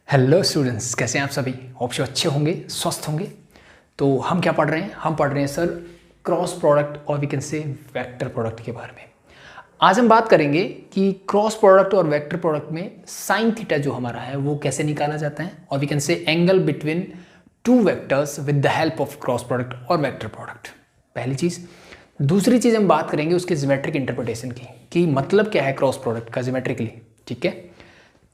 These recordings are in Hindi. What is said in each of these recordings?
हेलो स्टूडेंट्स, कैसे हैं आप सभी। होप सो अच्छे होंगे, स्वस्थ होंगे। तो हम क्या पढ़ रहे हैं? हम पढ़ रहे हैं सर क्रॉस प्रोडक्ट और we can say vector product के बारे में। आज हम बात करेंगे कि क्रॉस प्रोडक्ट और वेक्टर प्रोडक्ट में साइन थीटा जो हमारा है वो कैसे निकाला जाता है, और we can say angle between two vectors with the help of cross product और वेक्टर प्रोडक्ट। पहली चीज़। दूसरी चीज़ हम बात करेंगे उसके ज्योमेट्रिक इंटरप्रिटेशन की, कि मतलब क्या है क्रॉस प्रोडक्ट का ज्योमेट्रिकली। ठीक है।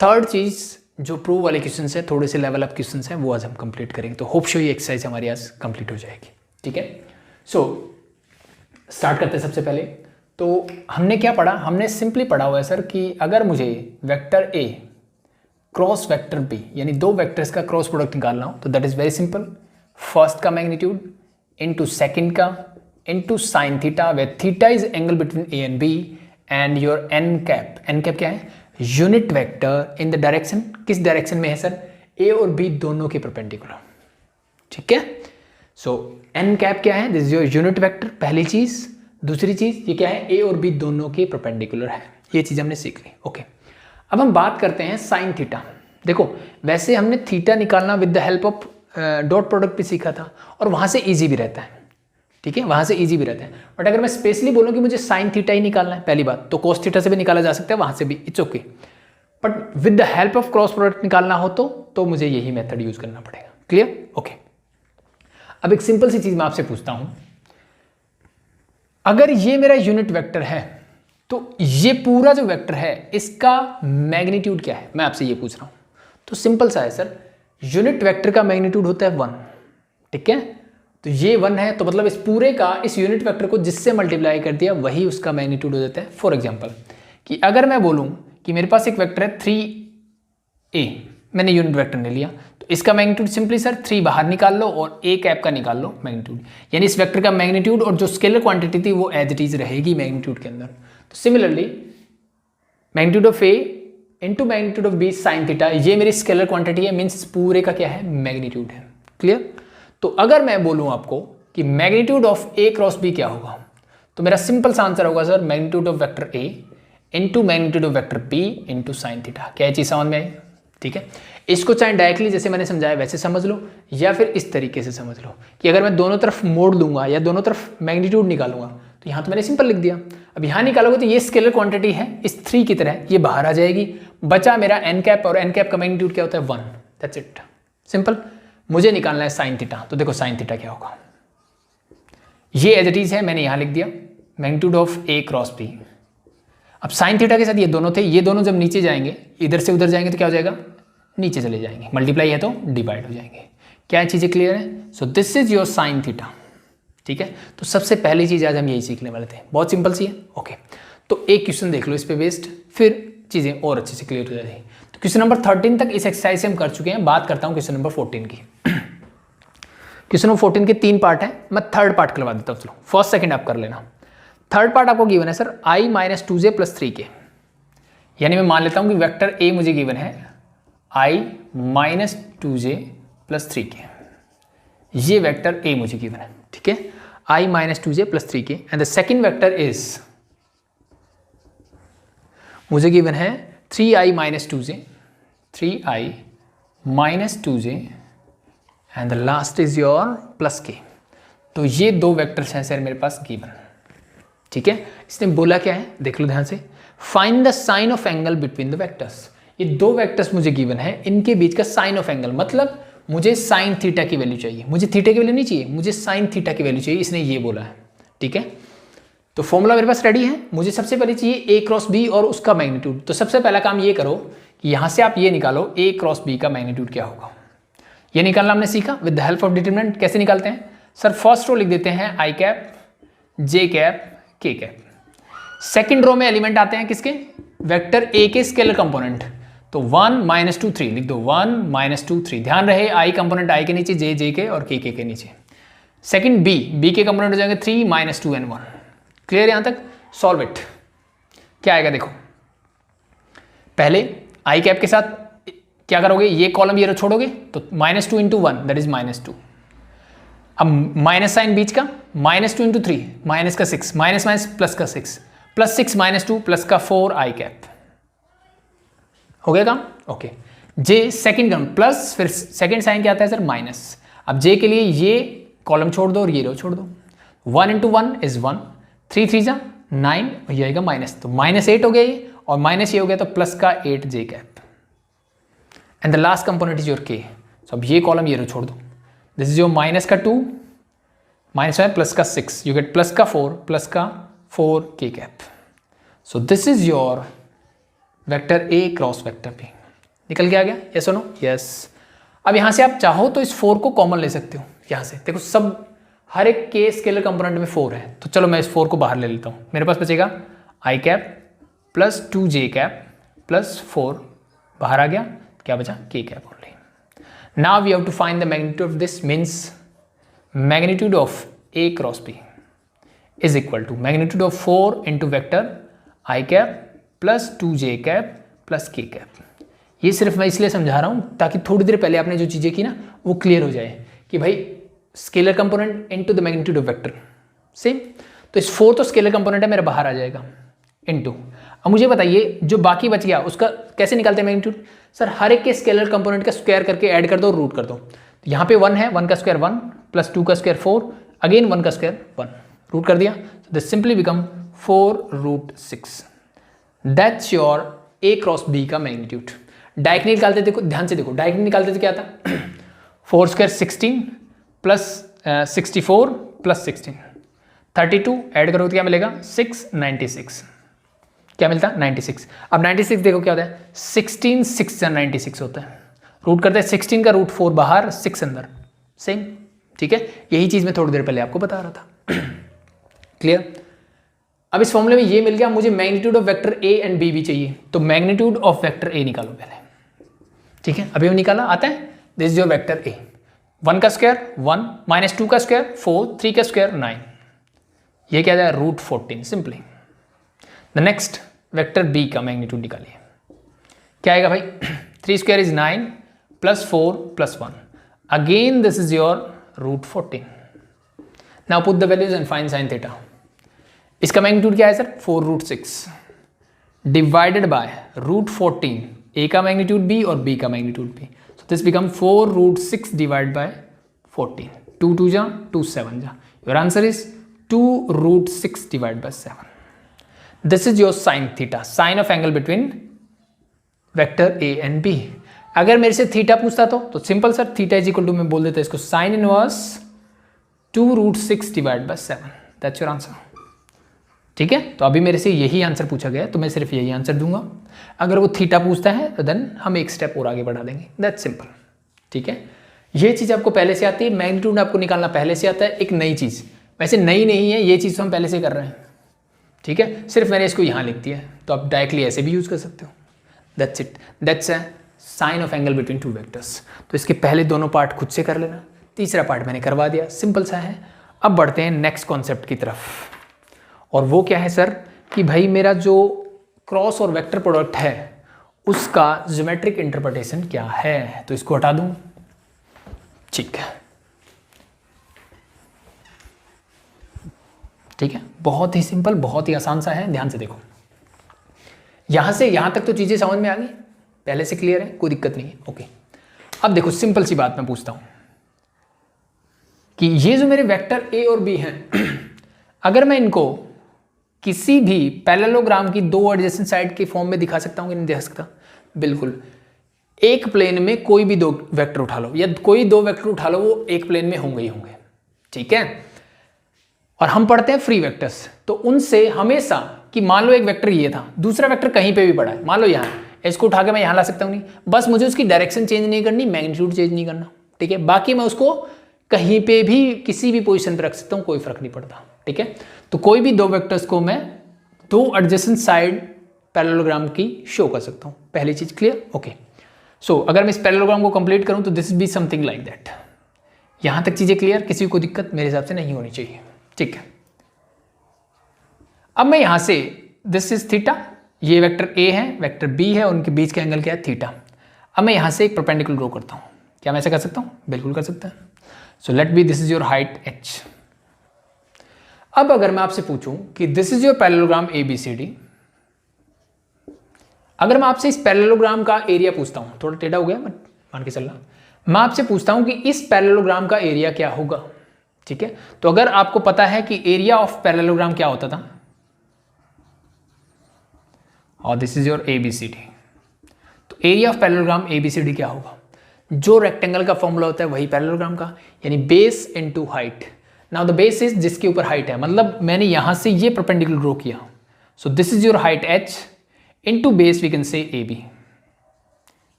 थर्ड चीज़, जो प्रूव वाले क्वेश्चन हैं, थोड़े से लेवल अप क्वेश्चन हैं, वो आज हम कंप्लीट करेंगे। तो होप शो ये एक्सरसाइज हमारी आज कंप्लीट हो जाएगी। ठीक है। सो स्टार्ट करते हैं। सबसे पहले तो हमने क्या पढ़ा? हमने सिंपली पढ़ा हुआ है सर कि अगर मुझे vector A cross vector B, यानी दो वेक्टर्स का क्रॉस प्रोडक्ट निकालना हो, तो that is very simple. First का मैग्नीट्यूड इंटू सेकेंड का into sine theta, where theta is angle between A and B, and your N cap. N cap क्या है? Unit vector in the direction. किस डायरेक्शन में है सर? ए और बी दोनों के परपेंडिकुलर। ठीक है। सो एन कैप क्या है? This is your unit vector, पहली चीज। दूसरी चीज ये क्या है? ए और बी दोनों के परपेंडिकुलर है। ये चीज हमने सीख ली। ओके। अब हम बात करते हैं साइन थीटा। देखो, वैसे हमने थीटा निकालना with the help of dot product भी सीखा था, और वहां से इजी भी रहता है। ठीक है, वहां से इजी भी रहता है। बट अगर मैं स्पेशली बोलूं कि मुझे साइन थीटा ही निकालना है, पहली बात तो कोस थीटा से भी निकाला जा सकता है, वहां से भी, it's okay. But with the help of cross product निकालना हो तो मुझे यही मेथड यूज करना पड़ेगा। क्लियर? ओके। अब एक सिंपल सी चीज मैं आपसे पूछता हूं, अगर ये मेरा यूनिट वेक्टर है तो ये पूरा जो वेक्टर है इसका मैग्नीट्यूड क्या है? मैं आपसे ये पूछ रहा हूं। तो सिंपल सा है सर, यूनिट वेक्टर का मैग्नीट्यूड होता है 1। ठीक है। तो ये 1 है, तो मतलब इस पूरे का, इस यूनिट वेक्टर को जिससे मल्टीप्लाई कर दिया वही उसका मैग्नीट्यूड हो जाता है। फॉर एग्जांपल कि अगर मैं बोलूं कि मेरे पास एक वेक्टर है 3a, मैंने यूनिट वेक्टर ने लिया, तो इसका मैग्नीट्यूड सिंपली सर 3 बाहर निकाल लो और a कैप का निकाल लो मैग्नीट्यूड, यानी इस वेक्टर का मैग्नीट्यूड और जो स्केलर क्वांटिटी थी वो एज इट इज रहेगी मैग्नीट्यूड के अंदर। तो similarly magnitude of a into magnitude of b sign theta, ये मेरी स्केलर क्वांटिटी है, मीन्स पूरे का क्या है? मैग्नीट्यूड है। क्लियर? तो अगर मैं बोलूं आपको कि magnitude of A cross B क्या होगा, तो मेरा सिंपल सा आंसर होगा sir magnitude of vector A into magnitude of vector B into sine theta. क्या चीज समझ में आई? ठीक है। इसको चाहे डायरेक्टली जैसे मैंने समझाया वैसे समझ लो, या फिर इस तरीके से समझ लो कि अगर मैं दोनों तरफ मोड़ दूंगा या दोनों तरफ मैग्नीट्यूड निकालूंगा, तो यहां तो मैंने सिंपल लिख दिया। अब यहां निकालोगे तो ये स्केलर क्वांटिटी है इस 3 की तरह, ये बाहर आ जाएगी, बचा मेरा एन कैप, और एन कैप का मैग्नीट्यूड क्या होता है? 1। That's it, simple. मुझे निकालना है साइन थीटा, तो देखो साइन थीटा क्या होगा, ये एज इट इज है, मैंने यहां लिख दिया magnitude of A cross B. अब साइन थीटा के साथ ये दोनों थे, ये दोनों जब नीचे जाएंगे, इधर से उधर जाएंगे तो क्या हो जाएगा? नीचे चले जाएंगे। मल्टीप्लाई है तो डिवाइड हो जाएंगे। क्या चीजें क्लियर है? So this is your sine theta. ठीक है। तो सबसे पहली चीज आज हम यही सीखने वाले थे, बहुत सिंपल सी है। ओके। तो एक क्वेश्चन देख लो इस पे बेस्ड, फिर चीजें और अच्छे से क्लियर हो जाएगी। तो क्वेश्चन नंबर 13 तक इस एक्सरसाइज से हम कर चुके हैं। बात करता हूं क्वेश्चन नंबर 14 की। क्वेश्चन नंबर 14 के 3 पार्ट है, मैं थर्ड पार्ट करवा देता हूं। चलो, फर्स्ट सेकंड आप कर लेना। थर्ड पार्ट आपको गिवन है sir i minus 2j plus 3k, यानी मैं मान लेता हूं कि वेक्टर a मुझे गिवन है i minus 2j plus 3k, ये वेक्टर a मुझे गिवन है। ठीक है। i minus 2j plus 3k, and the second vector is मुझे गिवन है 3i minus 2j, 3i minus 2j, and the last is your plus k। तो ये दो वेक्टर्स हैं सर मेरे पास गिवन। ठीक है। इसने बोला क्या है? देख लो ध्यान से, find the sine of angle between the vectors. ये दो वेक्टर्स मुझे गिवन है, इनके बीच का साइन ऑफ एंगल, मतलब मुझे साइन थीटा की वैल्यू चाहिए। मुझे थीटा की वैल्यू नहीं चाहिए, मुझे साइन थीटा की वैल्यू चाहिए, इसने ये बोला है। ठीक है। तो फॉर्मूला मेरे पास रेडी है। मुझे सबसे पहले चाहिए ए क्रॉस बी और उसका मैग्नीट्यूड। तो सबसे पहला काम ये करो कि यहां से आप ये निकालो ए क्रॉस बी का मैग्नीट्यूड क्या होगा। ये निकालना हमने सीखा with the help of determinant. कैसे निकालते हैं सर? फर्स्ट रो लिख देते हैं आई कैप, जे कैप, के कैप। सेकेंड रो में एलिमेंट आते हैं किसके? वेक्टर ए के स्केलर कंपोनेंट। तो 1 माइनस 2 3 लिख दो, 1 माइनस 2 3। ध्यान रहे आई कंपोनेंट आई के नीचे, जे के और के नीचे। सेकंड बी के कंपोनेंट हो जाएंगे 3 माइनस 2 एंड 1। क्लियर यहां तक? Solve it. क्या आएगा देखो, पहले आई कैप के साथ क्या करोगे? ये कॉलम ये रो छोड़ोगे, तो minus 2 into 1 that is minus 2। अब माइनस साइन बीच का, माइनस 2 इंटू 3 माइनस का 6, माइनस माइनस प्लस का 6, प्लस 6 माइनस 2 प्लस का 4 आई कैप। हो गया काम? ओके। जे सेकंड कॉलम प्लस, फिर सेकंड साइन क्या आता है सर माइनस। अब जे के लिए ये कॉलम छोड़ दो और ये रो छोड़ दो। 1 इंटू 1 इज 1, 3 3 जा 9, ये आएगा माइनस, तो -8 हो गया ये, और माइनस ये हो गया तो प्लस का 8 J cap, and the last component is your K. So अब ये कॉलम ये रो छोड़ दो, दिस इज योर माइनस का 2 माइनस में प्लस का 6, यू गेट प्लस का 4 प्लस का 4 K cap. So this is your vector A cross vector B. निकल के आ गया, यस और नो? यस। अब यहां से आप चाहो तो इस 4 को कॉमन ले सकते हो यहां से, देखो सब हर एक के स्केलर कंपोनेंट में 4 है, तो चलो मैं इस 4 को बाहर ले लेता हूं। मेरे पास बचेगा I cap plus 2 J cap plus 4 बाहर आ गया, क्या बचा? K cap only. Now we have to find the magnitude of this, means magnitude of A cross B is equal to magnitude of 4 into vector I cap plus 2 J cap plus K cap. ये सिर्फ मैं इसलिए समझा रहा हूं ताकि थोड़ी देर पहले आपने जो चीजें की ना वो क्लियर हो जाए कि भाई scalar component into the magnitude of vector same. तो इस 4 तो स्केलर कंपोनेंट है मेरा, बाहर आ जाएगा इनटू। अब मुझे बताइए जो बाकी बच गया उसका कैसे निकालते हैं मैग्नीट्यूड? सर हर एक के स्केलर कंपोनेंट का स्क्वायर करके ऐड कर दो और रूट कर दो। तो यहाँ पे 1 है, 1 का स्क्वायर 1 प्लस 2 का स्क्वायर 4, अगेन 1 का स्क्वायर 1, रूट कर दिया, this simply become 4√6। That's your A cross B का मैग्नीट्यूड। डायरेक्टली निकालते, देखो ध्यान से देखो, डायरेक्टली निकालते तो क्या था 4 स्क्वायर 16 प्लस 64 प्लस 16 32, ऐड करो तो क्या मिलेगा 696, क्या मिलता है 96। अब 96 देखो क्या होता है 16 6 या 96 होता है, रूट करते हैं 16 का रूट 4 बाहर 6 अंदर, सेम ठीक है। यही चीज मैं थोड़ी देर पहले आपको बता रहा था। क्लियर? अब इस फॉर्मूले में ये मिल गया, मुझे magnitude of vector A and B भी चाहिए, तो मैग्नीट्यूड ऑफ वेक्टर ए निकालो पहले, ठीक है। अभी हम निकाला, आता है, दिस इज योर वेक्टर ए, 1 का स्क्वायर 1 माइनस 2 का स्क्वायर 4 3 का स्क्वायर 9, ये क्या है √14 simply. The next vector B का मैग्नीट्यूड निकालिए, क्या आएगा भाई 3 square is 9 plus 4 plus 1, again this is your √14। Now put the values and find sine theta. इसका मैग्नीट्यूड क्या है सर 4√6 डिवाइडेड बाय √14, ए का मैग्नीट्यूड बी और बी का magnitude B, so this become 4√6 divide by 14, 2 2 जा 2 7 जा, your answer is 2√6 divide by 7। This is your sine theta, sine of angle between vector A and B. अगर मेरे से थीटा पूछता तो simple sir theta is equal to, मैं बोल देता इसको sine inverse 2√6 divide by 7, that's your answer, ठीक है। तो अभी मेरे से यही आंसर पूछा गया है तो मैं सिर्फ यही आंसर दूंगा। अगर वो थीटा पूछता है तो देन हम एक स्टेप और आगे बढ़ा देंगे, दैट्स सिंपल, ठीक है। ये चीज़ आपको पहले से आती है, मैग्नीट्यूड आपको निकालना पहले से आता है। एक नई चीज़, वैसे नई नहीं है ये चीज़, तो हम पहले से कर रहे हैं, ठीक है। सिर्फ मैंने इसको यहाँ लिख दिया है, तो आप डायरेक्टली ऐसे भी यूज़ कर सकते हो, that's it. That's a sine of angle between two vectors. तो इसके पहले दोनों पार्ट खुद से कर लेना, तीसरा पार्ट मैंने करवा दिया, सिंपल सा है। अब बढ़ते हैं नेक्स्ट कॉन्सेप्ट की तरफ, और वो क्या है सर कि भाई मेरा जो क्रॉस और वेक्टर प्रोडक्ट है उसका ज्योमेट्रिक इंटरप्रिटेशन क्या है। तो इसको हटा दूं, ठीक है, ठीक है। बहुत ही सिंपल, बहुत ही आसान सा है, ध्यान से देखो। यहां से यहां तक तो चीजें समझ में आ गई, पहले से क्लियर है, कोई दिक्कत नहीं है, ओके। अब देखो सिंपल सी बात मैं पूछता हूं कि ये जो मेरे वेक्टर ए और बी हैं अगर मैं इनको किसी भी पैरेललोग्राम की दो एडजेसेंट साइड के फॉर्म में दिखा सकता हूं कि नहीं दिखा सकता? बिल्कुल। एक प्लेन में कोई भी दो वेक्टर उठा लो या कोई दो वेक्टर उठा लो, वो एक प्लेन में होंगे ही होंगे, ठीक है। और हम पढ़ते हैं फ्री वेक्टर्स, तो उनसे हमेशा कि मान लो एक वेक्टर ये था, दूसरा वेक्टर कहीं पे भी पड़ा है, मान लो यहाँ, इसको उठा के मैं यहाँ ला सकता हूँ नहीं, बस मुझे उसकी डायरेक्शन चेंज नहीं करनी, मैग्नीट्यूड चेंज नहीं करना, ठीक है। बाकी मैं उसको कहीं पे भी किसी भी पोजीशन पे रख सकता हूँ, कोई फर्क नहीं पड़ता, ठीक है। तो कोई भी दो वेक्टर्स को मैं दो एडजेसेंट साइड पैरेललोग्राम की शो कर सकता हूँ, पहली चीज क्लियर, ओके। सो अगर मैं इस पैरेललोग्राम को कंप्लीट करूँ तो this be something like that. यहां तक चीजें क्लियर, किसी को दिक्कत मेरे हिसाब से नहीं होनी चाहिए, ठीक है। अब मैं यहां से दिस इज थीटा, ये वेक्टर ए है, वेक्टर बी है, उनके बीच का एंगल क्या है थीटा। अब मैं यहां से एक परपेंडिकुलर ड्रॉ करता हूं, क्या मैं ऐसा कर सकता हूं? बिल्कुल कर सकता है। So let B this is your height h। अब अगर मैं आपसे पूछूं कि this is your parallelogram ABCD, अगर मैं आपसे इस पैरेललोग्राम का एरिया पूछता हूँ, थोड़ा टेढ़ा हो गया बट मान के चलना, मैं आपसे पूछता हूँ कि इस पैरेललोग्राम का एरिया क्या होगा, ठीक है। तो अगर आपको पता है कि एरिया ऑफ पैरेललोग्राम क्या होता था, और दिस इज योर ABCD, तो एरिया ऑफ पैरेललोग्राम ABCD क्या होगा, जो रेक्टेंगल का फॉर्मूला होता है वही पैरेललोग्राम का, यानी base into height. Now the base is जिसके ऊपर हाइट है, मतलब मैंने यहां से ये परपेंडिकुलर ड्रॉ किया, so this is your height h into base we can say AB।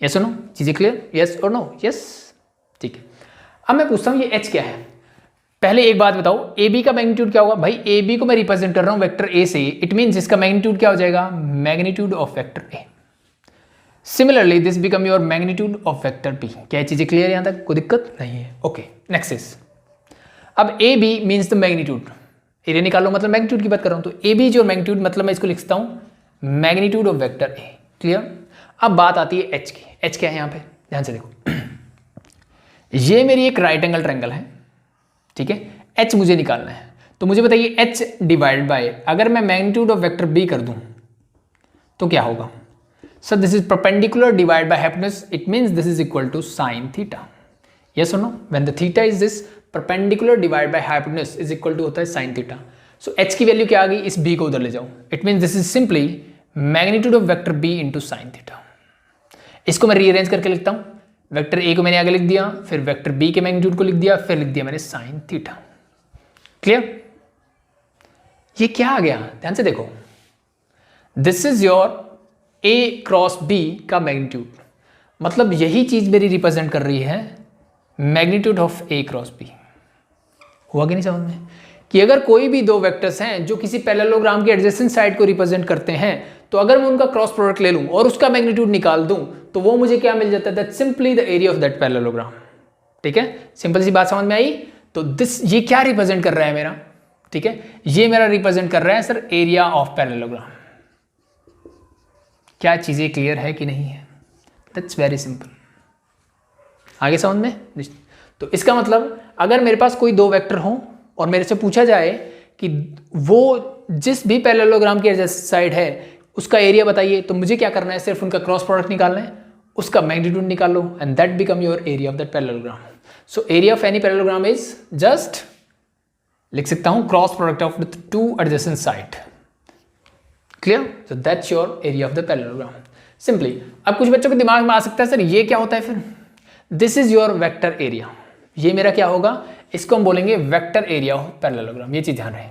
Yes और नो, चीजें क्लियर, यस और नो, यस, ठीक है। अब मैं पूछता हूं ये h क्या है। पहले एक बात बताओ, AB का मैग्नीट्यूड क्या होगा भाई, AB को मैं रिप्रेजेंट कर रहा हूं वेक्टर A से, इट मींस इसका मैग्नीट्यूड क्या हो जाएगा, magnitude of vector A। Similarly this become your magnitude of vector B। क्या चीजें क्लियर, यहां तक कोई दिक्कत नहीं है, ओके। नेक्स्ट इज, अब AB means the magnitude, area निकालो मतलब मैग्नीट्यूड की बात कर रहा हूं, तो AB जो मैग्नीट्यूड मतलब मैं इसको लिखता हूं magnitude of vector A, clear. अब बात आती है h की, h क्या है यहां पे, ध्यान से देखो ये मेरी एक राइट एंगल ट्रायंगल है, ठीक है, h मुझे निकालना है, तो मुझे बताइए h डिवाइड बाय, अगर मैं मैग्नीट्यूड ऑफ वेक्टर B कर दूं तो क्या होगा, sir this is perpendicular divide by hypotenuse, it means this is equal to sin theta. Yes और no, when the theta is this perpendicular divide by hypotenuse is equal to होता है sin थीटा। सो h की वैल्यू क्या आ गई, इस b को उधर ले जाओ, it means this is simply magnitude of vector b into sin theta. इसको मैं रीअरेंज करके लिखता हूं, वेक्टर a को मैंने आगे लिख दिया, फिर वेक्टर b के मैग्नीट्यूड को लिख दिया, फिर लिख दिया मैंने sin थीटा। क्लियर, ये क्या आ गया, ध्यान से देखो, this is your a cross b का मैग्नीट्यूड, मतलब यही चीज मेरी रिप्रेजेंट कर रही है magnitude of a cross b। हुआ कि नहीं समझ में, कि अगर कोई भी दो वेक्टर्स हैं जो किसी पैरेललोग्राम के एडजेसेंट साइड को रिप्रेजेंट करते हैं, तो अगर मैं उनका क्रॉस प्रोडक्ट ले लूं और उसका मैग्नीट्यूड निकाल दूं, तो वो मुझे क्या मिल जाता है, that simply the area of that parallelogram. ठीक है, सिंपल सी बात समझ में आई। तो दिस ये क्या रिप्रेजेंट कर रहा है मेरा, ठीक है, ये मेरा रिप्रेजेंट कर रहा है सर एरिया ऑफ पैरेललोग्राम। क्या चीजें क्लियर है कि नहीं है, दैट्स वेरी सिंपल। आगे समझ में। तो इसका मतलब अगर मेरे पास कोई दो वेक्टर हो और मेरे से पूछा जाए कि वो जिस भी पैरेललोग्राम की एडजेसेंट साइड है उसका एरिया बताइए, तो मुझे क्या करना है, सिर्फ उनका क्रॉस प्रोडक्ट निकालना है, उसका मैग्नीट्यूड निकाल लो, and that become your area of that parallelogram. So area of any parallelogram is just, लिख सकता हूं, cross product of the two adjacent side. Clear, so that's your area of the parallelogram simply. अब कुछ बच्चों के दिमाग में आ सकता है सर ये क्या होता है, फिर this is your vector area, ये मेरा क्या होगा, इसको हम बोलेंगे वेक्टर एरिया ऑफ पैरेललोग्राम। ये चीज ध्यान रहे,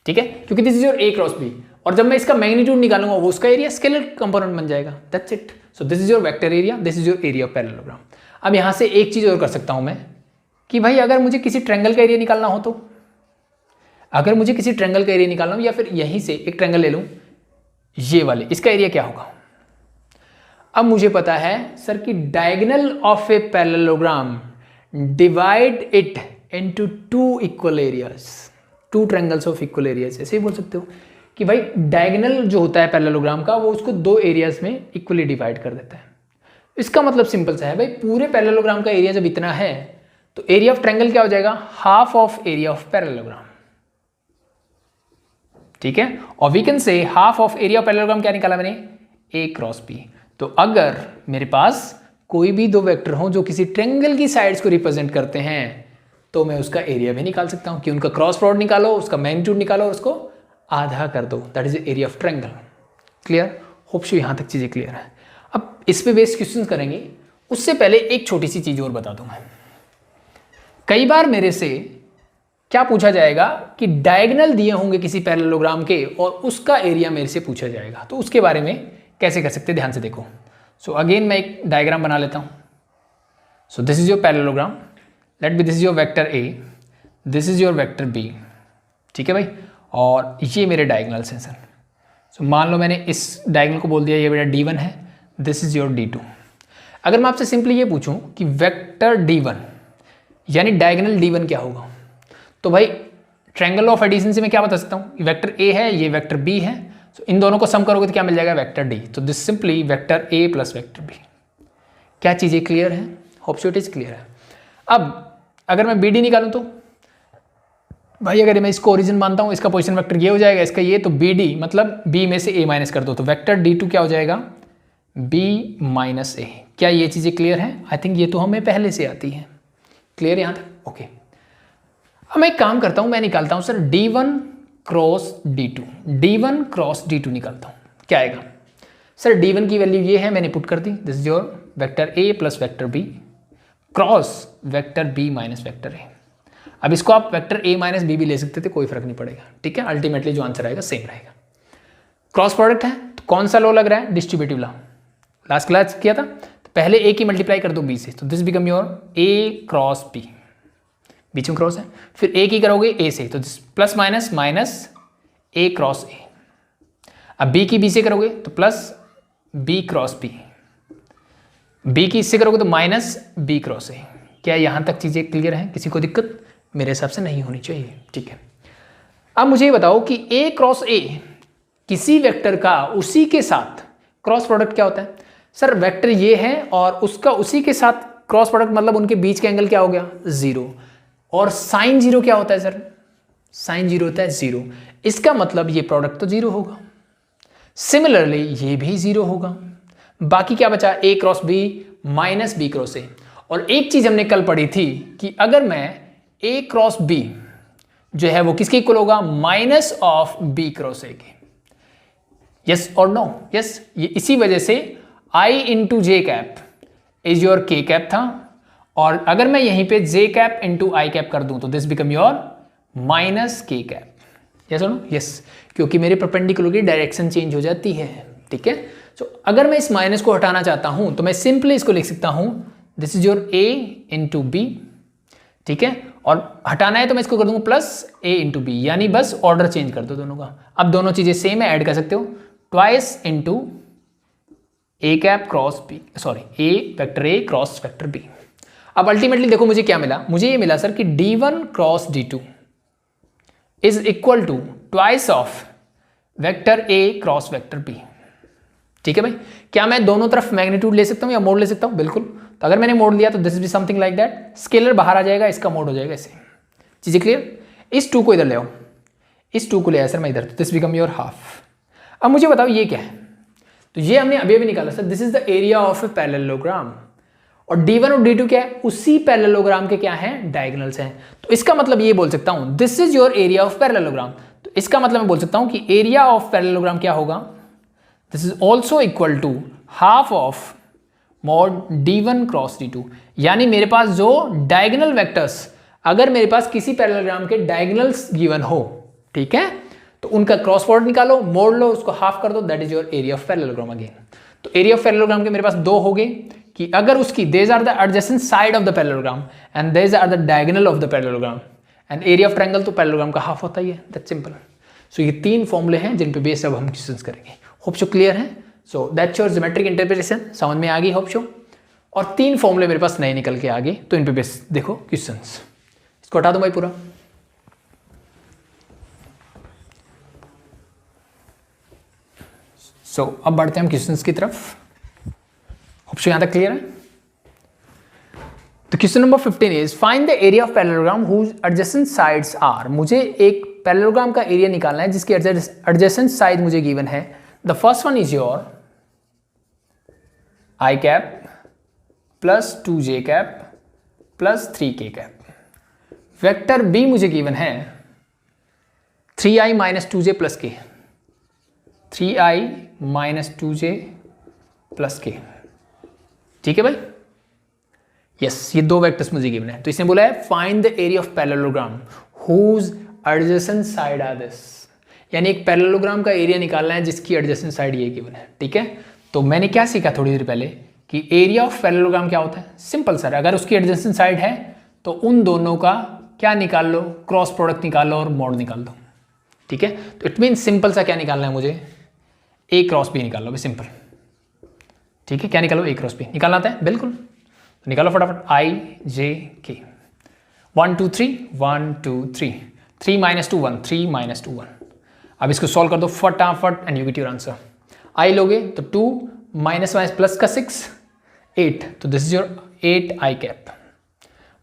ठीक है, क्योंकि this is your A cross B, और जब मैं इसका मैग्नीट्यूड निकालूंगा वो उसका एरिया स्केलर कंपोनेंट बन जाएगा, that's it. So this is your vector area, this is your area of parallelogram. अब यहां से एक चीज और कर सकता हूं मैं कि भाई अगर मुझे किसी ट्रायंगल का एरिया निकालना हो, तो अगर मुझे किसी ट्रायंगल का एरिया निकालना हो, या फिर यहीं से एक ट्रायंगल ले लूं ये वाले, इसका एरिया क्या होगा। अब मुझे पता है सर कि diagonal of a parallelogram divide it into two equal areas, two triangles of equal areas, ऐसे ही बोल सकते हो कि भाई डायगोनल जो होता है पैरेललोग्राम का वो उसको दो एरियाज में इक्वली डिवाइड कर देता है। इसका मतलब सिंपल सा है भाई, पूरे पैरेललोग्राम का एरिया जब इतना है तो एरिया ऑफ ट्रायंगल क्या हो जाएगा, half of area of parallelogram. ठीक है, और we can say half of area of parallelogram क्या निकाला मैंने, ए क्रॉस बी। तो अगर मेरे पास कोई भी दो वेक्टर हो जो किसी ट्रायंगल की साइड्स को रिप्रेजेंट करते हैं, तो मैं उसका एरिया भी निकाल सकता हूं कि उनका क्रॉस प्रोडक्ट निकालो, उसका मैग्नीट्यूड निकालो और उसको आधा कर दो, that is area of triangle. Clear, hope सो यहां तक चीजें क्लियर है। अब इस पे बेस्ड क्वेश्चन करेंगे, उससे पहले एक छोटी सी चीज और बता दूं मैं। कई बार मेरे से क्या पूछा जाएगा कि डायगोनल दिए होंगे किसी पैरेललोग्राम के और उसका एरिया मेरे से पूछा जाएगा, तो उसके बारे में कैसे कर सकते हैं, ध्यान से देखो। सो अगेन मैं एक डायग्राम बना लेता हूं। So this is your parallelogram, let B this is your vector A, this is your vector B, ठीक है भाई, और ये मेरे डायगोनल्स हैं सर। सो मान लो मैंने इस डायगोनल को बोल दिया ये मेरा D1 है, दिस इज योर D2। अगर मैं आपसे सिंपली ये पूछूं कि वेक्टर D1 यानी डायगोनल D1 क्या होगा, तो भाई ट्रायंगल ऑफ एडिशन मैं क्या बता सकता हूँ, वेक्टर A है, ये वेक्टर B है, तो इन दोनों को सम करोगे तो क्या मिल जाएगा, वेक्टर D। तो this simply vector A plus vector B। क्या चीजें क्लियर है, hope so it is clear है। अब अगर मैं BD निकालूं तो भाई अगर मैं इसको ओरिजिन मानता हूँ, इसका पोजीशन वेक्टर ये हो जाएगा, इसका ये, तो बी डी मतलब बी में से ए माइनस कर दो, तो वेक्टर D2 क्या हो जाएगा, बी माइनस ए। क्या ये चीज़ें क्लियर हैं? आई थिंक ये तो हमें पहले से आती हैं। क्लियर यहाँ तक? ओके। अब मैं एक काम करता हूँ, मैं निकालता हूँ sir D1 cross D2, D1 cross D2 निकालता हूँ, क्या आएगा सर? D1 की वैल्यू ये है, मैंने पुट कर दी, this is your vector A plus vector B cross vector B minus vector A। अब इसको आप वेक्टर A माइनस B भी ले सकते थे, कोई फर्क नहीं पड़ेगा, ठीक है। अल्टीमेटली जो आंसर आएगा सेम रहेगा। क्रॉस प्रोडक्ट है तो कौन सा लॉ लग रहा है? Distributive law. लास्ट क्लास किया था, तो पहले A की मल्टीप्लाई कर दो B से, तो this become your A cross B, बीच में क्रॉस है, फिर A की करोगे A से, तो this plus minus minus A cross A। अब B की B से करोगे तो plus B cross B, B की इससे करोगे तो माइनस B क्रॉस A। क्या यहाँ तक चीज़ें क्लियर हैं? किसी को दिक्कत? मेरे हिसाब से नहीं होनी चाहिए, ठीक है। अब मुझे ये बताओ कि A क्रॉस A किसी वेक्टर का उसी के साथ क्रॉस प्रोडक्ट क्या होता है? सर वेक्टर ये है और उसका उसी के साथ क्रॉस प्रोडक्ट मतलब उनके बीच का एंगल क्या हो गया? 0। और साइन 0 क्या होता है सर? साइन 0 होता है 0। इसका मतलब ये प्रोडक्ट तो 0 होगा। सिमिलरली ये भी 0 होगा। बाकी क्या बचा? A cross B minus B cross A। और एक चीज हमने कल पढ़ी थी कि अगर मैं A क्रॉस B जो है वो किसके इक्वल होगा? Minus of B cross A के। यस और नो? यस। ये इसी वजह से I into J cap is your K cap था, और अगर मैं यहीं पे J cap into I cap कर दूं तो this become your minus K cap. Yes और नो? यस, क्योंकि मेरे परपेंडिकुलर की डायरेक्शन चेंज हो जाती है, ठीक है। तो अगर मैं इस माइनस को हटाना चाहता हूं तो मैं सिंपली इसको लिख सकता हूं, this is your A into B, ठीक है। और हटाना है तो मैं इसको कर दूंगा प्लस A इंटू बी, यानी बस ऑर्डर चेंज कर दो दोनों का। अब दोनों चीजें सेम है, ऐड कर सकते हो, twice into A cap cross B, sorry A vector A cross vector B। अब अल्टीमेटली देखो मुझे क्या मिला? मुझे ये मिला सर कि D1 cross D2 is equal to twice of vector A cross vector B, ठीक है भाई। क्या मैं दोनों तरफ मैग्नीट्यूड ले सकता हूँ या मोड ले सकता हूँ? बिल्कुल। तो अगर मैंने मोड लिया तो this be something like that, scalar बाहर आ जाएगा, इसका मोड हो जाएगा ऐसे। चीजें क्लियर? इस 2 को इधर ले आओ, इस 2 को ले आया सर मैं इधर, तो दिस बिकम योर हाफ। अब मुझे बताओ ये क्या है? तो ये हमने अभी अभी निकाला sir, this is the area of a parallelogram. और D1 और D2 क्या है? उसी पैरेललोग्राम के क्या है? डायगोनल्स हैं। तो इसका मतलब ये बोल सकता हूं, this is your area of parallelogram. तो इसका मतलब मैं बोल सकता हूं कि एरिया ऑफ पैरेललोग्राम क्या होगा? This is also equal to half of mod D1 cross D2। यानी मेरे पास जो डायगोनल वेक्टर्स, अगर मेरे पास किसी पैरेललोग्राम के डायगोनल्स गिवन हो, ठीक है, तो उनका क्रॉस प्रोडक्ट निकालो, मोड़ लो, उसको हाफ कर दो, that is your area of parallelogram again. तो एरिया ऑफ पैरेललोग्राम के मेरे पास 2 हो गए कि अगर उसकी these are the adjacent side of the parallelogram and these are the diagonal of the parallelogram, and area of triangle तो पैरेललोग्राम का हाफ होता ही है, दैट्स सिंपल। सो ये 3 फॉर्मूले हैं जिन पे बेस अब हम क्वेश्चंस करेंगे। होप सो क्लियर है? So that's your geometric interpretation, समझ में आ गई होप सो। और 3 फॉर्मूले मेरे पास नए निकल के आ गए, तो इन पे बेस देखो क्वेश्चंस। इसको हटा दो भाई पूरा। सो अब बढ़ते हैं हम क्वेश्चंस की तरफ। होप सो यहां तक क्लियर है? तो question number 15 is find the area of parallelogram whose adjacent sides are. मुझे एक पैरेललोग्राम का एरिया निकालना है जिसकी एडजेसेंट साइड मुझे गिवन है। The first one is your I cap plus 2j cap plus 3k cap. Vector B मुझे गिवन है 3i minus 2j plus k, 3i minus 2j plus k, ठीक है भाई। यस, ये 2 वेक्टर्स मुझे गिवन है। तो इसने बोला है find the area of parallelogram whose adjacent side are this, यानी एक पैरेललोग्राम का एरिया निकालना है जिसकी एडजेसेंट साइड ये गिवन है, ठीक है। तो मैंने क्या सीखा थोड़ी देर पहले कि एरिया ऑफ पैरेललोग्राम क्या होता है? सिंपल सर, अगर उसकी एडजेसेंट साइड है तो उन दोनों का क्या निकाल लो? क्रॉस प्रोडक्ट निकाल लो और मोड निकाल दो, ठीक है। तो इट मीन सिंपल सा क्या निकालना है मुझे? A क्रॉस B निकाल लो भाई, सिंपल, ठीक है। क्या निकालो? A क्रॉस B निकालना आता है, बिल्कुल। तो निकालो फटाफट, I J K 1 2 3 1 2 3 3 minus 2 1 3 minus 2 1। अब इसको सॉल्व कर दो फटाफट and you get your answer. I लोगे तो 2 माइनस माइनस प्लस का 6 8, तो this is your 8i cap.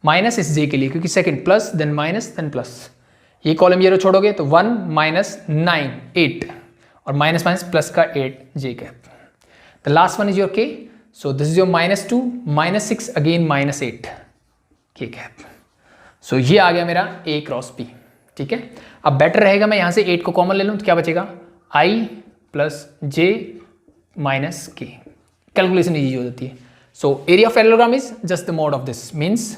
Minus इस j के लिए क्योंकि second, plus then minus then plus, ये कॉलम ये रो छोड़ोगे तो 1 माइनस 9 8 और माइनस माइनस प्लस का 8 J cap. The last one is your K, so this is your -2 -6 again -8 K cap. सो ये आ गया मेरा A क्रॉस B। ठीक है, अब बेटर रहेगा मैं यहाँ से 8 को कॉमन ले लूँ तो क्या बचेगा I plus J minus K। Calculation easy हो जाती है। So area of parallelogram is just the mod of this means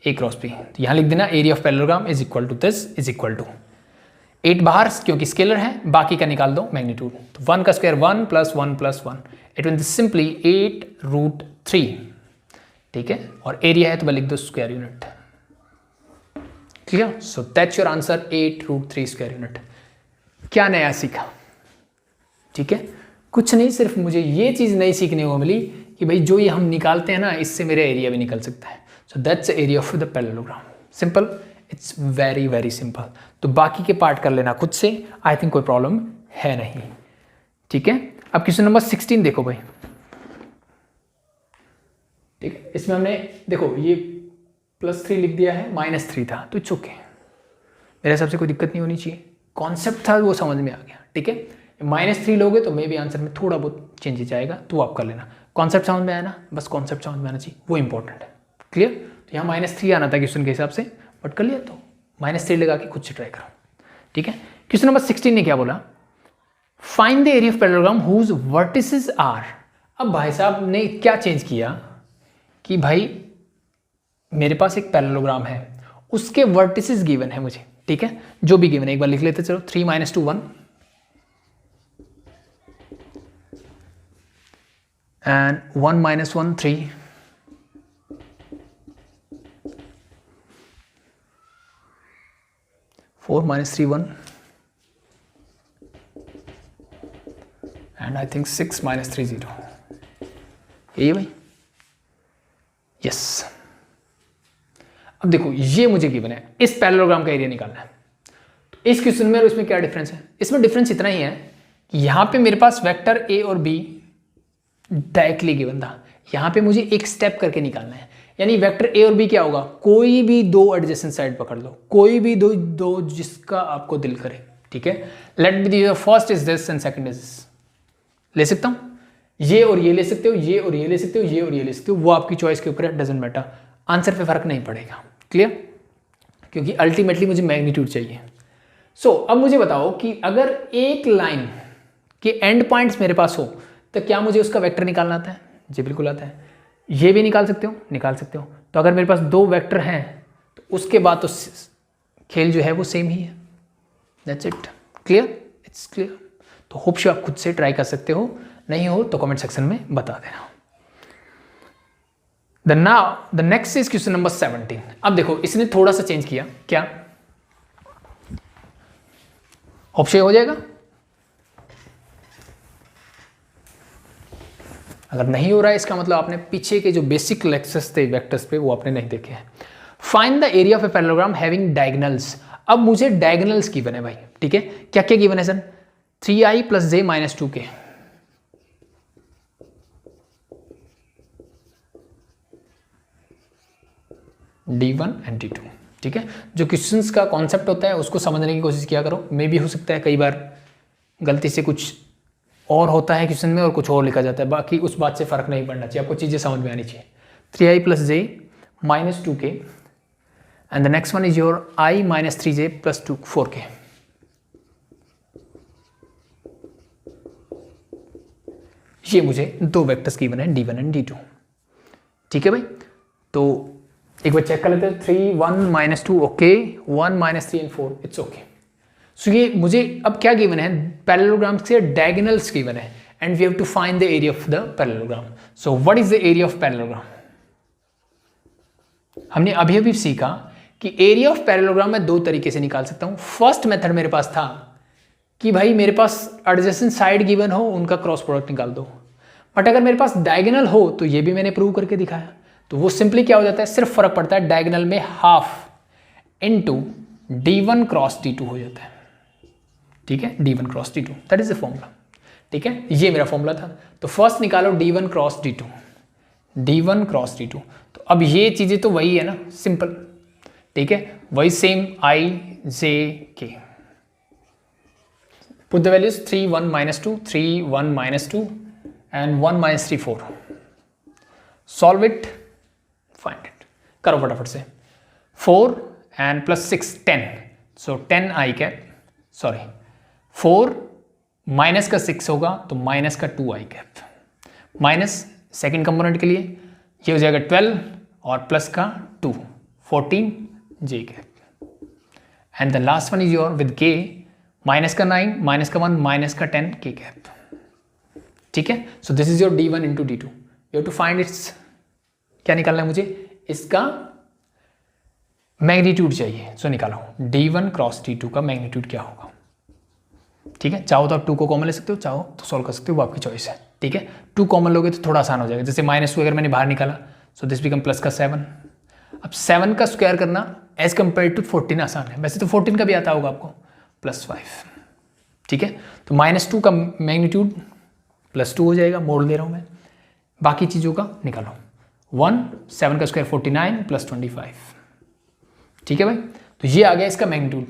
A cross B। तो यहाँ लिख देना area of parallelogram is equal to this is equal to 8 बाहर क्योंकि स्केलर है, बाकी का निकाल दो मैग्नीट्यूड। तो 1 का square 1 plus 1 plus 1, it mean simply 8√3। ठीक है, और एरिया है तो मैं लिख दो square unit. Clear? So that's your answer 8√3 square unit. क्या नया सीखा? ठीक है, कुछ नहीं, सिर्फ मुझे ये चीज़ नई सीखने को मिली कि भाई जो ये हम निकालते हैं ना, इससे मेरा एरिया भी निकल सकता है। So that's area of the parallelogram. Simple, it's very very simple. तो बाकी के पार्ट कर लेना खुद से, आई थिंक कोई प्रॉब्लम है नहीं। ठीक है, अब क्वेश्चन नंबर 16 देखो भाई। ठीक है, इसमें हमने देखो ये +3 लिख दिया है, -3 था तो इट्स ओके, मेरे हिसाब से कोई दिक्कत नहीं होनी चाहिए। कॉन्सेप्ट था वो समझ में आ गया। ठीक है, -3 लोगे तो मे भी आंसर में थोड़ा बहुत चेंजेस आएगा, तो आप कर लेना। कॉन्सेप्ट समझ में आया ना, बस कॉन्सेप्ट समझ में आना चाहिए, वो इंपॉर्टेंट है। क्लियर? तो यहाँ -3 आना था क्वेश्चन के हिसाब से, बट कर लिया तो -3 लगा के खुद से ट्राई करो। ठीक है, क्वेश्चन नंबर 16 ने क्या बोला, find the area of parallelogram whose vertices are. अब भाई साहब ने क्या चेंज किया कि भाई मेरे पास एक पैरेललोग्राम है, उसके वर्टिसेस गिवन है मुझे। ठीक है, जो भी गिवन है एक बार लिख लेते चलो। 3 - 2 1 एंड 1 - 1 3 4 - 3 1 एंड आई थिंक 6 - 3 0। यही है भाई, यस। अब देखो ये मुझे गिवन है, इस पैरेललोग्राम का एरिया निकालना है। तो इस क्वेश्चन में और इसमें क्या डिफरेंस है? इसमें डिफरेंस इतना ही है कि यहां पे मेरे पास वेक्टर A और B डायरेक्टली गिवन था, यहां पे मुझे एक स्टेप करके निकालना है। यानी वेक्टर A और B क्या होगा, कोई भी दो एडजेसेंट साइड पकड़ लो, कोई भी दो जिसका आपको दिल करे। ठीक है, let be the first is this and second is this. ले सकता हूं, ये और ये ले सकते हो, ये और ये ले सकते हो, ये और ये ले सकते हो, वो आपकी चॉइस के ऊपर है, डजंट मैटर, आंसर पे फर्क नहीं पड़ेगा। क्लियर? क्योंकि अल्टीमेटली मुझे मैग्नीट्यूड चाहिए। सो अब मुझे बताओ कि अगर एक लाइन के एंड पॉइंट्स मेरे पास हो तो क्या मुझे उसका वेक्टर निकालना आता है? जी बिल्कुल आता है। ये भी निकाल सकते हो, निकाल सकते हो। तो अगर मेरे पास दो वेक्टर हैं तो उसके बाद तो खेल जो है वो सेम ही है। That's it. Clear? It's clear. तो होप शो आप खुद से ट्राई कर सकते हो, नहीं हो तो कमेंट सेक्शन में बता देना। The next is question number 17। अब देखो इसने थोड़ा सा चेंज किया, क्या होप शो हो जाएगा? अगर नहीं हो रहा है इसका मतलब आपने पीछे के जो बेसिक लेक्चर्स थे वेक्टर्स पे वो आपने नहीं देखे हैं। Find the area of a parallelogram having diagonals. अब मुझे डायगोनल्स गिवन है भाई। ठीक है, क्या क्या गिवन है sir? 3i + j - 2k, D1 and D2। ठीक है, जो क्वेश्चंस का कॉन्सेप्ट होता है उसको समझने की कोशिश किया करो। मे भी हो सकता है कई बार गलती से कुछ और होता है क्वेश्चन में और कुछ और लिखा जाता है, बाकी उस बात से फर्क नहीं पड़ना चाहिए, आपको चीज़ें समझ में आनी चाहिए। 3i + j - 2k and the next one is your i - 3j + 4k। ये मुझे दो वेक्टर्स गिवन है D1 एंड D2। ठीक है भाई, तो एक बार चेक कर लेते हैं। 3 1 - 2 okay, 1 - 3 and 4 it's okay. So ये मुझे अब क्या गिवन है? पैरेललोग्राम से डायगोनल्स गिवन है and we have to find the area of the parallelogram. So what is the area of parallelogram? हमने अभी अभी सीखा कि एरिया ऑफ पैरेललोग्राम मैं दो तरीके से निकाल सकता हूं। फर्स्ट मेथड मेरे पास था कि भाई मेरे पास एडजेसेंट साइड गिवन हो, उनका क्रॉस प्रोडक्ट निकाल दो। बट अगर मेरे पास डायगोनल हो तो ये भी मैंने प्रूव करके दिखाया। तो वो सिंपली क्या हो जाता है, सिर्फ फर्क पड़ता है डायगोनल में half into D1 cross D2 हो जाता है। ठीक है, D1 cross D2 that is the formula. ठीक है, ये मेरा फॉर्मूला था। तो फर्स्ट निकालो D1 cross D2, D1 cross D2। तो अब ये चीजें तो वही है ना, सिंपल। ठीक है, वही सेम आई जे के, put the values 3 1 -2 3 1 -2 and 1 -3 4, solve it, find it, करो फटाफट से। 4 and plus 6 10, so 10 I cap, sorry 4 minus का 6 होगा तो माइनस का 2 आई कैप, माइनस सेकेंड कंपोनेंट के लिए ये हो जाएगा 12 और प्लस का 2 14 J cap, and the last one is your with K, minus का 9 माइनस का 1 माइनस का 10 के कैप, ठीक है। So this is your d1 into d2, you have to find its, क्या निकालना है मुझे, इसका मैग्नीट्यूड चाहिए। सो निकालो d1 क्रॉस d2 का मैग्नीट्यूड क्या होगा, ठीक है। चाहो तो आप 2 को कॉमन ले सकते हो, चाहो तो सॉल्व कर सकते हो, वो आपकी चॉइस है, ठीक है। 2 कॉमन लोगे तो थोड़ा आसान हो जाएगा, जैसे -2 अगर मैंने बाहर निकाला, सो दिस बिकम प्लस का 7। अब 7 का स्क्वायर करना एज कम्पेयर टू 14 आसान है, वैसे तो 14 का भी आता होगा आपको, +5, ठीक है। तो -2 का मैग्नीट्यूड +2 हो जाएगा, मोड़ दे रहा हूँ मैं, बाकी चीज़ों का निकालो। 1 7 का स्क्वायर 49 + 25, ठीक है भाई। तो ये आ गया इसका मैग्नीट्यूड।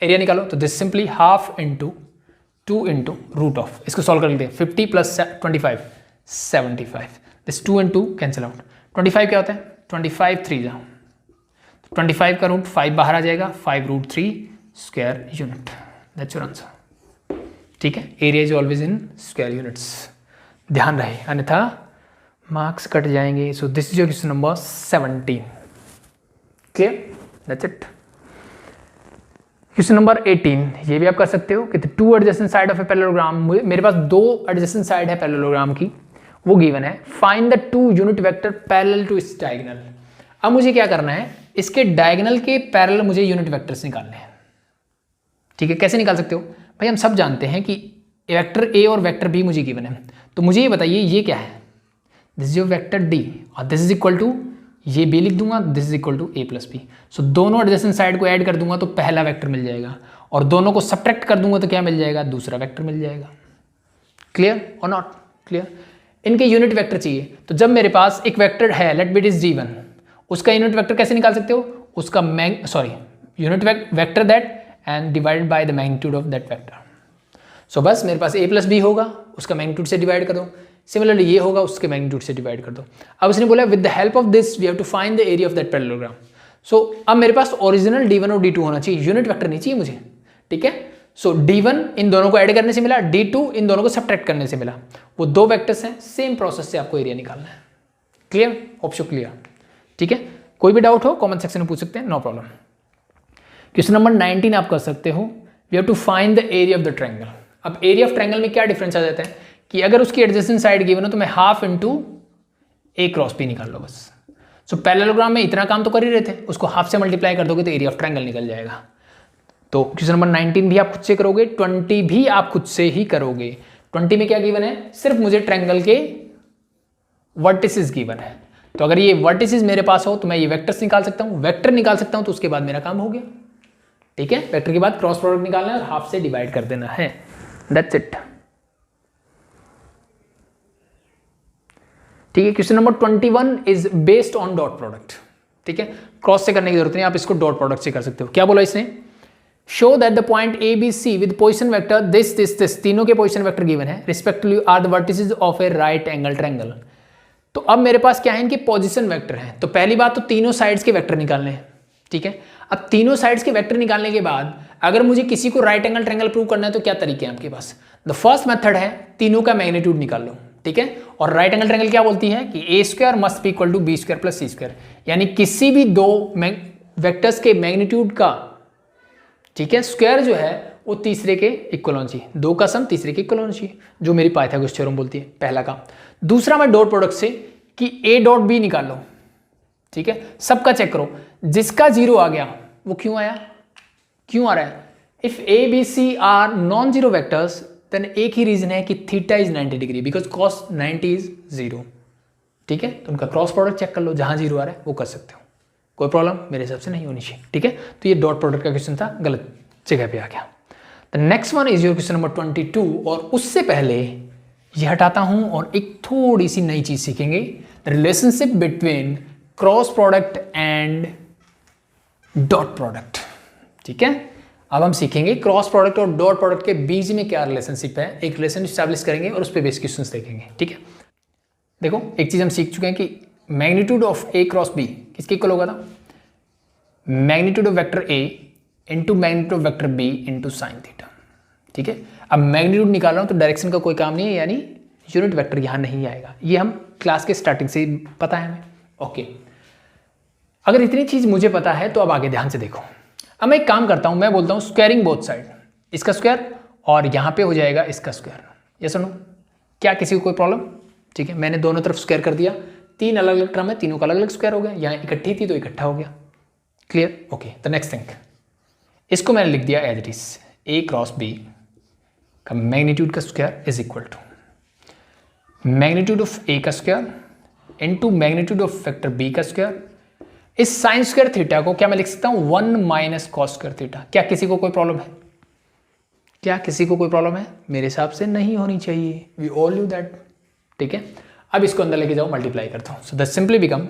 एरिया निकालो, तो this simply half into 2 into root of, इसको सॉल्व कर लेते हैं। 50 + 25 75, दिस 2 and 2 कैंसिल आउट। 25 क्या होता है, 25 3 जा, 25 का रूट 5 बाहर आ जाएगा, 5√3 square unit, that's your answer, ठीक है। Area is always in square units, ध्यान रहे, अन्यथा मार्क्स कट जाएंगे। So this is your question number 17, clear, that's it. Question number 18, ये भी आप कर सकते हो कि 2 adjacent side of a parallelogram, मेरे पास 2 एडजेसेंट साइड है पैरेललोग्राम की, वो गिवन है। Find the 2 unit vector parallel to its diagonal. अब मुझे क्या करना है, इसके डायगोनल के पैरेलल मुझे यूनिट वेक्टर्स निकालने हैं, ठीक है। कैसे निकाल सकते हो भाई, हम सब जानते हैं कि वेक्टर ए और वेक्टर बी मुझे गिवन है, तो मुझे ये बताइए ये क्या है, this is your vector D और दिस इज इक्वल टू, ये बी लिख दूंगा, this is equal to a + b। So दोनों एडजेसेंट साइड को ऐड कर दूंगा तो पहला वेक्टर मिल जाएगा, और दोनों को सब्ट्रैक्ट कर दूंगा तो क्या मिल जाएगा, दूसरा वेक्टर मिल जाएगा। क्लियर और नॉट क्लियर। इनके यूनिट वेक्टर चाहिए, तो जब मेरे पास एक वेक्टर है, let B it is d1, उसका यूनिट वेक्टर कैसे निकाल सकते हो, उसका unit vector that and divided by the magnitude of that vector. So बस मेरे पास a + b होगा, उसका मैग्नीट्यूड से डिवाइड कर दो, सिमिलरली ये होगा, उसके मैग्नीट्यूड से डिवाइड कर दो। अब उसने बोला with the help of this we have to find the area of that parallelogram. So अब मेरे पास ओरिजिनल d1 और d2 होना चाहिए, यूनिट वेक्टर नहीं चाहिए मुझे, ठीक है। सो d1 इन दोनों को ऐड करने से मिला, d2 इन दोनों को सब्ट्रैक्ट करने से मिला, वो 2 वेक्टर्स हैं, सेम प्रोसेस से आपको एरिया निकालना है। क्लियर, ऑप्शन क्लियर, ठीक है। कोई भी डाउट हो कमेंट सेक्शन में पूछ सकते हैं, नो प्रॉब्लम। क्वेश्चन नंबर 19 आप कर सकते हो, we have to find the area of the triangle. अब एरिया ऑफ ट्रायंगल में क्या डिफरेंस आ जाता है कि अगर उसकी एडजेसेंट साइड गिवन हो तो मैं half into a cross b निकाल लो बस। सो पैरेललोग्राम में इतना काम तो कर ही रहे थे, उसको हाफ से मल्टीप्लाई कर दोगे तो एरिया ऑफ ट्रायंगल निकल जाएगा। तो क्वेश्चन नंबर 19 भी आप खुद से करोगे, 20 भी आप खुद से ही करोगे। 20 में क्या गिवन है, सिर्फ मुझे ट्रायंगल के वर्टिसेस गिवन है, तो अगर ये वर्टिसेस मेरे पास हो तो मैं ये वेक्टर्स निकाल सकता हूँ, वेक्टर निकाल सकता हूँ, तो उसके बाद मेरा काम हो गया, ठीक है। वेक्टर के बाद क्रॉस प्रोडक्ट निकालना है और हाफ से डिवाइड कर देना है, दैट्स इट, ठीक है। Question number 21 is based on dot product, ठीक है। क्रॉस से करने की जरूरत नहीं, आप इसको डॉट प्रोडक्ट से कर सकते हो। क्या बोला इसने, show that the point A B C with position vector this तीनों के पोजीशन वेक्टर गिवन है, respectively are the vertices of a right angle triangle. तो अब मेरे पास क्या है, इनके पोजीशन वेक्टर हैं, तो पहली बात तो तीनों साइड्स के वेक्टर निकालने हैं, ठीक है। अब तीनों साइड्स के वेक्टर निकालने के बाद अगर मुझे किसी को राइट एंगल ट्रायंगल प्रूव करना है तो क्या तरीके हैं आपके पास, द फर्स्ट मेथड है तीनों का मैग्नीट्यूड निकाल लो, ठीक है। और राइट एंगल ट्रायंगल क्या बोलती है कि a² must be equal to b² + c², यानी किसी भी 2 वेक्टर्स के मैग्नीट्यूड का, ठीक है, स्क्वायर जो है वो तीसरे के इक्वल होना चाहिए, 2 का सम तीसरे के इक्वल होना चाहिए, जो मेरी पाइथागोरस थ्योरम बोलती है, पहला काम। दूसरा मैं डॉट प्रोडक्ट से कि a.b निकाल लो, ठीक है, सबका चेक करो, जिसका 0 आ गया वो क्यों आया, क्यों आ रहा है, if a b c are non zero vectors then एक ही रीजन है कि theta is 90 degree because cos 90 is 0, ठीक है। तो उनका क्रॉस प्रोडक्ट चेक कर लो, जहां 0 आ रहा है वो कर सकते हो, कोई प्रॉब्लम मेरे हिसाब से नहीं होनी चाहिए, ठीक है। तो ये डॉट प्रोडक्ट का क्वेश्चन था, गलत जगह पे आ गया। The next one is your question number 22, और उससे पहले ये हटाता हूं और एक थोड़ी सी नई चीज सीखेंगे, the relationship between cross product and dot product. ठीक है, अब हम सीखेंगे क्रॉस प्रोडक्ट और डॉट प्रोडक्ट के बीच में क्या रिलेशनशिप है, एक रिलेशन स्टैब्लिश करेंगे और उस पर बेस क्वेश्चंस देखेंगे। ठीक है, देखो एक चीज हम सीख चुके हैं कि magnitude of A cross B किसके इक्वल होगा था, magnitude of vector A into magnitude of vector B into sine theta. ठीक है, अब मैग्नीट्यूड निकाल रहा हूं तो डायरेक्शन का कोई काम नहीं है, यानी यूनिट वेक्टर यहां नहीं आएगा, ये हम क्लास के स्टार्टिंग से पता है हमें। ओके, अगर इतनी चीज मुझे पता है तो अब आगे ध्यान से देखो। अब मैं एक काम करता हूं, मैं बोलता हूं स्क्वायरिंग बोथ साइड, इसका स्क्वायर और यहां पे हो जाएगा इसका स्क्वायर। ये सुनो, क्या किसी को कोई प्रॉब्लम? ठीक है, मैंने दोनों तरफ स्क्वायर कर दिया, तीन अलग अलग टर्म है, तीनों का अलग अलग स्क्वायर हो गया, यहाँ इकट्ठी थी तो इकट्ठा हो गया। Clear? Okay, the next thing, इसको मैंने लिख दिया as it is, A cross B का मैग्नीट्यूड का square is equal to magnitude of A का square into magnitude of vector B का स्क्वायर। इस साइन स्क्वायर थीटा को क्या मैं लिख सकता हूं 1 माइनस कॉस स्क्वायर थीटा। क्या किसी को कोई प्रॉब्लम है? क्या किसी को कोई प्रॉब्लम है? मेरे हिसाब से नहीं होनी चाहिए, वी ऑल न्यू दैट। ठीक है, अब इसको अंदर लेके जाओ, मल्टीप्लाई करता हूं, सो दैट सिंपली बिकम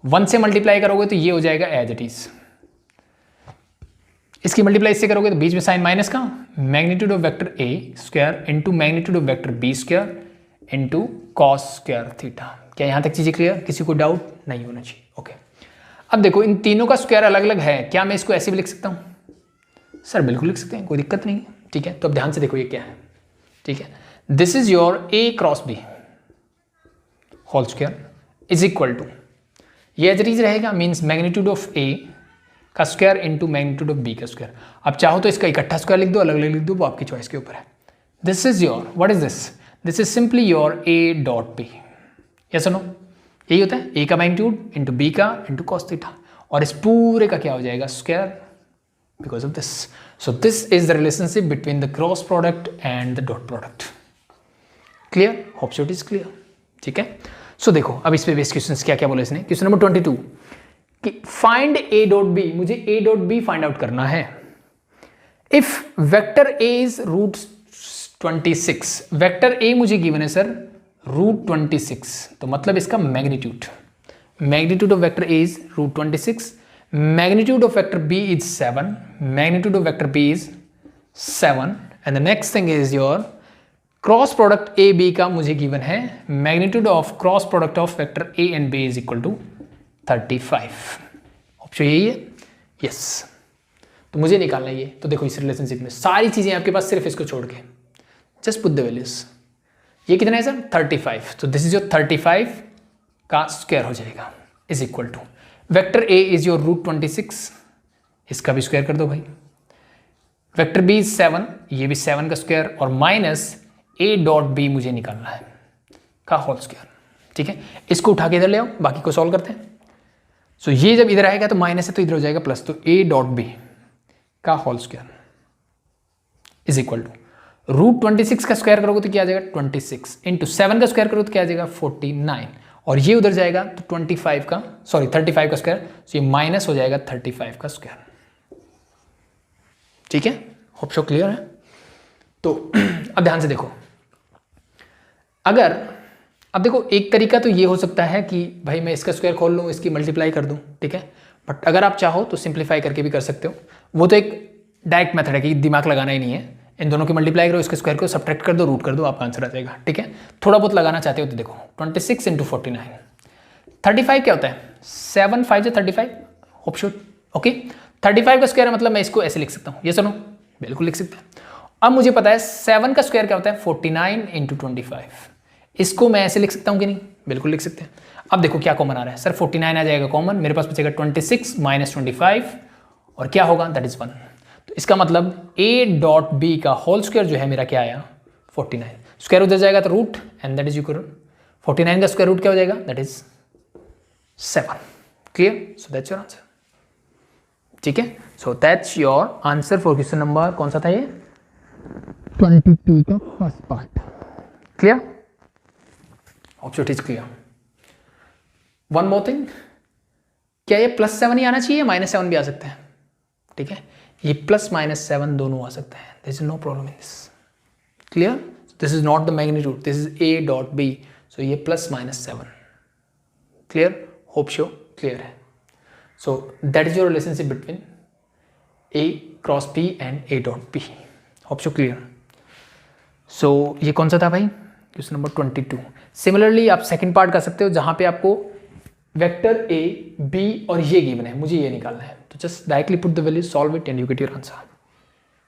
1 से मल्टीप्लाई करोगे तो ये हो जाएगा एज इट इज, इसकी मल्टीप्लाई इससे करोगे तो बीच में साइन माइनस का, magnitude of vector A square into magnitude of vector B square into cos square theta. क्या यहां तक चीजें क्लियर? किसी को डाउट नहीं होना चाहिए। ओके, अब देखो इन तीनों का स्क्वायर अलग अलग है, क्या मैं इसको ऐसे भी लिख सकता हूं? सर बिल्कुल लिख सकते हैं, कोई दिक्कत नहीं है। ठीक है, तो अब ध्यान से देखो ये क्या है। ठीक है, this is your A cross B whole square is equal to, ये एज इट इज रहेगा, मीन्स मैग्नीट्यूड ऑफ ए का square into magnitude of B का स्क्वायर। अब चाहो तो इसका इकट्ठा स्क्वायर लिख दो, अलग अलग लिख दो, वो आपकी चॉइस के ऊपर है। This is your, what is this? This is simply your A dot B. Yes और नो? यही होता है, ए का मैग्नीट्यूड इंटू बी का इंटू कॉस थीटा, और इस पूरे का क्या हो जाएगा? Square, because of this. So this is the relationship between the cross product and the dot product. Clear? Hope so it is clear. ठीक है, सो देखो अब इस पे बेस क्वेश्चंस क्या क्या बोले इसने। क्वेश्चन नंबर 22 कि फाइंड ए डॉट बी, मुझे A dot B find out करना है। If vector A is root 26, vector A मुझे गिवन है सर रूट 26, तो मतलब इसका magnitude, magnitude of vector A is root 26, magnitude of vector B is 7, magnitude of vector B is 7, and the next thing is your cross product A B का मुझे गिवन है, magnitude of cross product of vector A and B is equal to 35। Option यही है, यस। तो मुझे निकालना है ये, तो देखो इस रिलेशनशिप में सारी चीजें आपके पास, सिर्फ इसको छोड़ के जस्ट पुट द वैल्यूज। ये कितना है सर? 35, तो दिस इज योर 35 का स्क्वायर हो जाएगा is equal to vector A is your root 26, इसका भी स्क्वायर कर दो भाई, वेक्टर बी इज 7, ये भी 7 का स्क्वायर, और माइनस ए डॉट बी मुझे निकालना है का होल स्क्वायर। ठीक है, इसको उठा के इधर ले आओ, बाकी को सॉल्व करते हैं। सो ये जब इधर आएगा तो माइनस है तो इधर हो जाएगा प्लस, तो ए डॉट बी का whole square is equal to root 26 का स्क्वायर करोगे तो क्या आ जाएगा 26 इंटू 7 का स्क्वायर करोगे तो क्या आ जाएगा 49, और ये उधर जाएगा तो 35 का का स्क्वायर, तो ये माइनस हो जाएगा 35 का स्क्वायर। ठीक है, होप सो क्लियर है। तो अब ध्यान से देखो, अगर अब देखो एक तरीका तो ये हो सकता है कि भाई मैं इसका स्क्वायर खोल लूँ, इसकी मल्टीप्लाई कर दूँ। ठीक है, बट अगर आप चाहो तो सिंप्लीफाई करके भी कर सकते हो, वो तो एक डायरेक्ट मेथड है कि दिमाग लगाना ही नहीं है, इन दोनों की मल्टीप्लाई करो, इसके स्क्वायर को सब्ट्रैक्ट कर दो, रूट कर दो, आपका आंसर आ जाएगा। ठीक है, थोड़ा बहुत लगाना चाहते हो तो देखो 26 इंटू 49, 35 क्या होता है 7 5 35, होप शूट। ओके, 35 का स्क्वायर मतलब मैं इसको ऐसे लिख सकता हूँ, ये सुनो, बिल्कुल लिख सकते हैं। अब मुझे पता है 7 का स्क्वायर क्या होता है 49 इंटू 25, इसको मैं ऐसे लिख सकता हूँ कि नहीं? बिल्कुल लिख सकते हैं। अब देखो क्या कॉमन आ रहा है सर, 49 आ जाएगा कॉमन, मेरे पास बचेगा 26 माइनस 25, और क्या होगा दैट इज 1। तो इसका मतलब ए डॉट बी का होल स्क्वायर जो है मेरा क्या आया 49, स्क्वायर उधर जाएगा तो root, and that is equal 49 का स्क्वायर रूट क्या हो जाएगा that is 7। Clear? So that's your answer. ठीक है, so that's your answer for question number, कौन सा था ये 22 का first part. Clear? Hope it is clear. One more thing, क्या ये +7 ही आना चाहिए, -7 भी आ सकते हैं? ठीक है, ये +-7 दोनों आ सकते हैं, this is no problem in this. Clear? This is not the magnitude, this is A dot B, so ये +-7। क्लियर? होप शो क्लियर है। So that is your relationship between A cross B and A dot B. Hope so clear. So ये कौन सा था भाई, क्वेश्चन नंबर 22। सिमिलरली आप सेकंड पार्ट कर सकते हो जहां पे आपको वेक्टर ए बी और ये गिवन है, मुझे ये निकालना है, तो just directly put the value, solve it and you get your answer.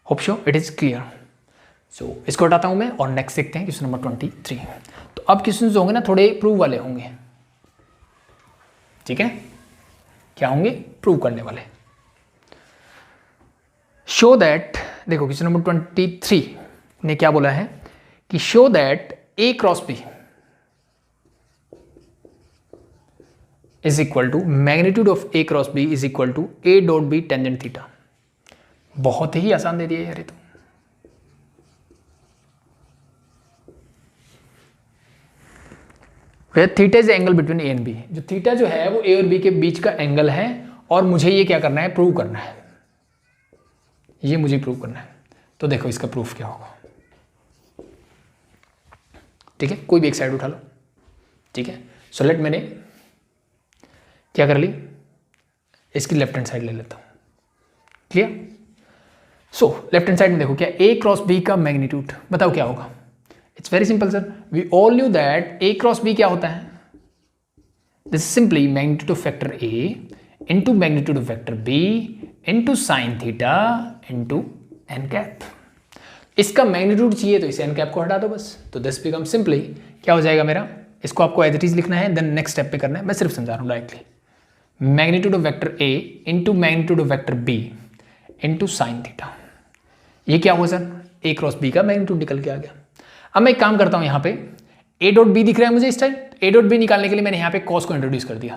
Hope so it is clear. So इसको हटाता हूं मैं और नेक्स्ट देखते हैं क्वेश्चन नंबर 23। तो अब क्वेश्चन जो होंगे ना थोड़े प्रूव वाले होंगे, ठीक है, क्या होंगे, प्रूव करने वाले। शो दैट, देखो क्वेश्चन नंबर 23 ने क्या बोला है कि show that A cross B is equal to magnitude of A cross B is equal to A dot B tangent theta. बहुत ही आसान दे दिया यार ये तो। Theta is angle between A and B, जो थीटा जो है वो ए और बी के बीच का एंगल है, और मुझे ये क्या करना है, प्रूव करना है, ये मुझे प्रूव करना है। तो देखो इसका प्रूफ क्या होगा, ठीक है, कोई भी एक साइड उठा लो, ठीक है। सो लेट मैंने क्या कर ली, इसकी लेफ्ट हैंड साइड ले लेता हूं, clear. So left hand side में देखो क्या, ए क्रॉस बी का मैग्नीट्यूड बताओ क्या होगा। It's very simple sir, we all knew that A cross B क्या होता है, this is simply magnitude of vector A into magnitude of vector B into sine theta into N cap. इसका मैग्नीट्यूड चाहिए तो इस एन कैप को हटा दो बस, तो दिस बिकम सिंपली क्या हो जाएगा मेरा, इसको आपको एज इट इज लिखना है, देन नेक्स्ट स्टेप पे करना है, मैं सिर्फ समझा रहा हूँ directly. Magnitude of vector A into magnitude of vector B into sine theta, ये क्या हुआ सर, ए क्रॉस बी का मैग्नीट्यूड निकल के आ गया। अब मैं एक काम करता हूँ, यहाँ पे ए डॉट बी दिख रहा है मुझे इस टाइम, ए डॉट बी निकालने के लिए मैंने यहाँ पे कॉस को इंट्रोड्यूस कर दिया,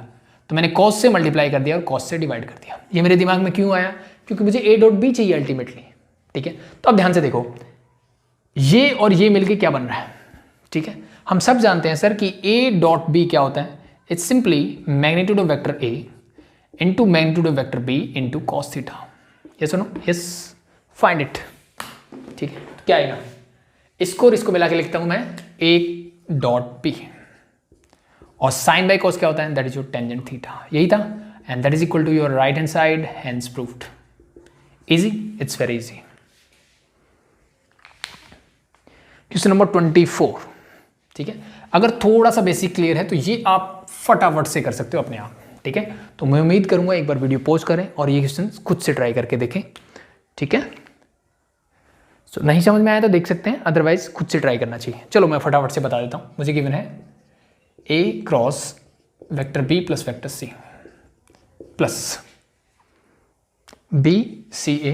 तो मैंने कॉस से मल्टीप्लाई कर दिया और कॉस से डिवाइड कर दिया। ये मेरे दिमाग में क्यों आया, क्योंकि मुझे ए डॉट बी चाहिए अल्टीमेटली, ठीक है। तो अब ध्यान से देखो, ये और ये मिलके क्या बन रहा है, ठीक है। हम सब जानते हैं सर कि ए डॉट बी क्या होता है, it's simply magnitude of vector A into magnitude of vector B into cos theta. ये सुनो, यस, फाइंड इट, ठीक है। तो क्या आएगा, इसको और इसको मिला के लिखता हूं मैं ए डॉट बी, और साइन बाई कॉस क्या होता है, that is your tangent theta, यही था, and that is equal to your right hand side, hence proved. Easy, it's very easy. Question number 24, ठीक है। अगर थोड़ा सा बेसिक क्लियर है तो ये आप फटाफट से कर सकते हो अपने आप, ठीक है। तो मैं उम्मीद करूंगा एक बार वीडियो पॉज करें और ये क्वेश्चन खुद से ट्राई करके देखें, ठीक है। सो नहीं समझ में आया तो देख सकते हैं, अदरवाइज खुद से ट्राई करना चाहिए। चलो मैं फटाफट से बता देता हूं, मुझे गिवन है A cross vector B plus vector C plus B C A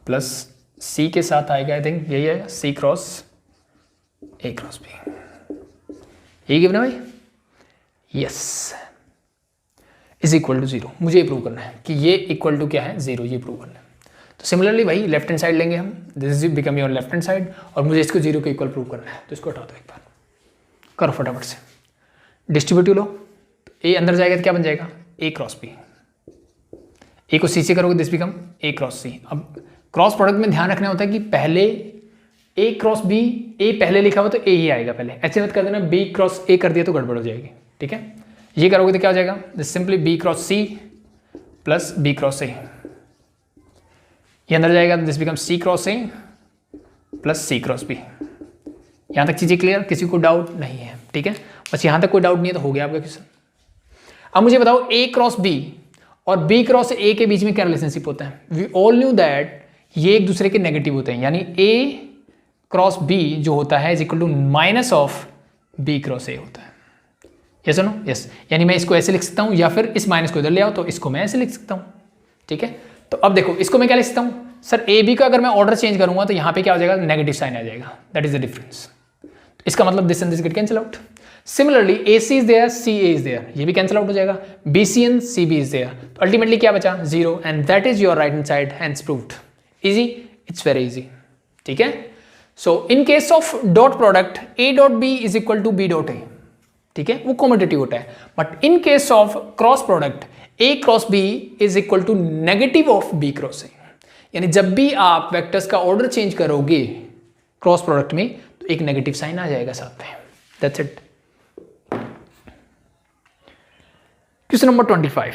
plus C के साथ आएगा, आई थिंक यही आएगा, C cross A cross B, यही गिवन है भाई, यस, इज इक्वल टू 0। मुझे ये प्रूव करना है कि ये इक्वल टू क्या है, 0, ये प्रूव करना है। तो सिमिलरली भाई लेफ्ट हैंड साइड लेंगे हम, this is become your left hand side, और मुझे इसको 0 के इक्वल प्रूव करना है, तो इसको हटा दो एक बार, करो फटाफट से, डिस्ट्रीब्यूटिव लो, तो ए अंदर जाएगा तो क्या बन जाएगा, ए क्रॉस बी, ए को सी से करोगे दिस बिकम ए क्रॉस सी। अब क्रॉस प्रोडक्ट में ध्यान रखना होता है कि पहले ए क्रॉस बी, ए पहले लिखा हुआ तो ए ही आएगा पहले, ऐसे मत कर देना बी क्रॉस ए कर दिया तो गड़बड़ हो जाएगी, ठीक है। ये करोगे तो क्या हो जाएगा, this simply B cross C plus B cross A, ये अंदर जाएगा, this become C cross A plus C cross B. यहां तक चीजें क्लियर, किसी को डाउट नहीं है, ठीक है। बस यहां तक कोई डाउट नहीं है तो हो गया आपका क्वेश्चन। अब मुझे बताओ ए क्रॉस बी और बी क्रॉस ए के बीच में क्या रिलेशनशिप होता है। वी ऑल न्यू दैट ये एक दूसरे के नेगेटिव होते हैं, यानी ए क्रॉस बी जो होता है is equal to minus of B cross A होता है, यस नो, यस। यानी मैं इसको ऐसे लिख सकता हूं, या फिर इस माइनस को इधर ले आओ तो इसको मैं ऐसे लिख सकता हूं, ठीक है। तो अब देखो इसको मैं क्या लिख सकता हूं सर, ए बी का अगर मैं ऑर्डर चेंज करूंगा तो यहां पे क्या हो जाएगा, नेगेटिव साइन आ जाएगा, दैट इज द डिफरेंस। इसका मतलब this and this get cancel out. Similarly A C is there, C A is there, ये भी कैंसिल आउट हो जाएगा, B C and C B is there, तो अल्टीमेटली क्या बचा, 0, and that is your right hand side, hence proved. Easy, it's very easy, ठीक है। So in case of dot product A dot B is equal to B dot A, ठीक है, वो कॉम्युटेटिव होता है, but in case of cross product A cross B is equal to negative of B cross A, यानी जब भी आप वेक्टर्स का ऑर्डर चेंज करोगे क्रॉस प्रोडक्ट में तो एक नेगेटिव साइन आ जाएगा साथ में, that's it. Question number 25,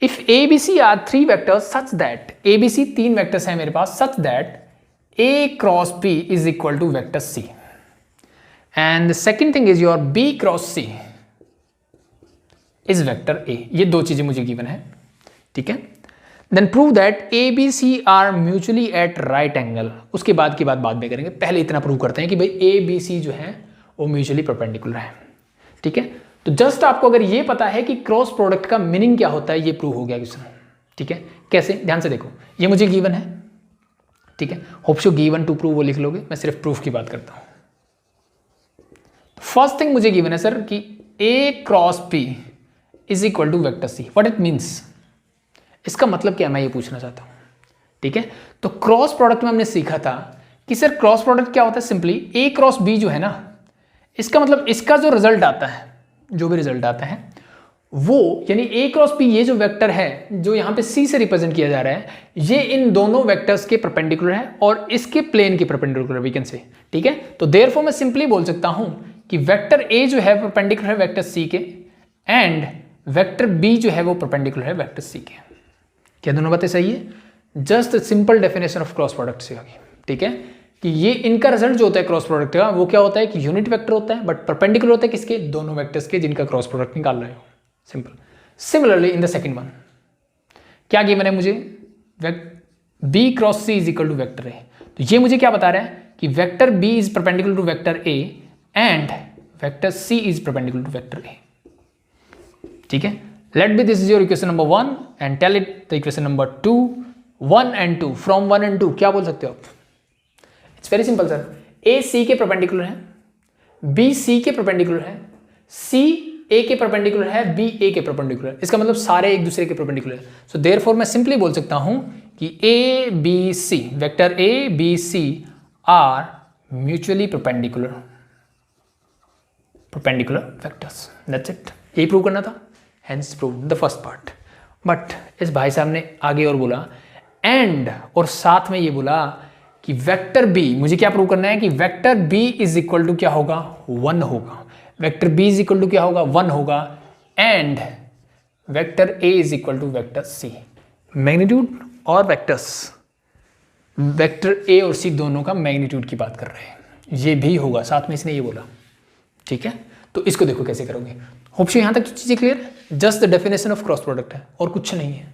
if A B C are three vectors such that, A B C तीन वेक्टर्स हैं मेरे पास, such that A cross B is equal to vector C and the second thing is your B cross C is vector A. ये दो चीजें मुझे गिवन है, ठीक है। Then prove that A B C are mutually at right angle. उसके बाद की बात बाद में करेंगे, पहले इतना प्रूव करते हैं कि भाई ए बी सी जो है वो म्यूचुअली परपेंडिकुलर है, ठीक है। तो जस्ट आपको अगर ये पता है कि क्रॉस प्रोडक्ट का मीनिंग क्या होता है, ये प्रूव हो गया क्वेश्चन, ठीक है। कैसे, ध्यान से देखो, ये मुझे गिवन है, ठीक है। Hope so given to prove वो लिख लोगे, मैं सिर्फ प्रूफ की बात करता हूं। फर्स्ट थिंग मुझे गिवन है सर कि A cross B is equal to vector C. What it means, इसका मतलब क्या है, मैं ये पूछना चाहता हूं, ठीक है। तो क्रॉस प्रोडक्ट में हमने सीखा था कि सर क्रॉस प्रोडक्ट क्या होता है, सिंपली ए क्रॉस बी जो है ना, इसका मतलब इसका जो रिजल्ट आता है, जो भी रिजल्ट आता है वो, यानी ए क्रॉस बी ये जो वेक्टर है जो यहां पे सी से रिप्रेजेंट किया जा रहा है, ये इन दोनों वेक्टर्स के परपेंडिकुलर है और इसके प्लेन के परपेंडिकुलर वी कैन से, ठीक है। तो देयरफॉर मैं सिंपली बोल सकता हूं कि वेक्टर ए जो है परपेंडिकुलर है वेक्टर सी के एंड वेक्टर बी जो है वो परपेंडिकुलर है वेक्टर सी के। क्या दोनों बातें सही है? Just simple definition of cross product से होगी, ठीक है, कि ये इनका रिजल्ट जो होता है क्रॉस प्रोडक्ट का वो क्या होता है कि यूनिट वेक्टर होता है बट परपेंडिकुलर होता है किसके, दोनों वेक्टर्स के जिनका क्रॉस प्रोडक्ट निकाल रहे हो, सिंपल। Similarly in the second one क्या गिवन है मुझे, B cross C is equal to vector A. तो ये मुझे क्या बता रहा है कि vector B is perpendicular to vector A and vector C is perpendicular to vector A, ठीक है। Let B this is your equation number 1 and tell it the equation number 2, 1 and 2, from 1 and 2 क्या बोल सकते हो आप? इट्स वेरी सिंपल सर, ए सी के परपेंडिकुलर है, बी सी के परपेंडिकुलर है, सी ए के परपेंडिकुलर है, बी ए के परपेंडिकुलर है। इसका मतलब सारे एक दूसरे के परपेंडिकुलर है। सो देयरफॉर मैं सिंपली बोल सकता हूं कि A B C, vector A B C are mutually perpendicular vectors. That's it, यही प्रूव करना था, hence prove the first part. But इस भाई साहब ने आगे और बोला एंड, और साथ में ये बोला कि वेक्टर बी, मुझे क्या प्रूव करना है कि vector B is equal to क्या होगा, 1 होगा, vector B is equal to क्या होगा, 1 होगा and vector A is equal to vector C. Magnitude और वेक्टर्स, वेक्टर ए और सी दोनों का मैग्नीट्यूड की बात कर रहे हैं, ये भी होगा साथ में, इसने ये बोला, ठीक है। तो इसको देखो कैसे करोगे। होप सो यहां तक चीजें clear, just the definition of cross product है और कुछ नहीं है,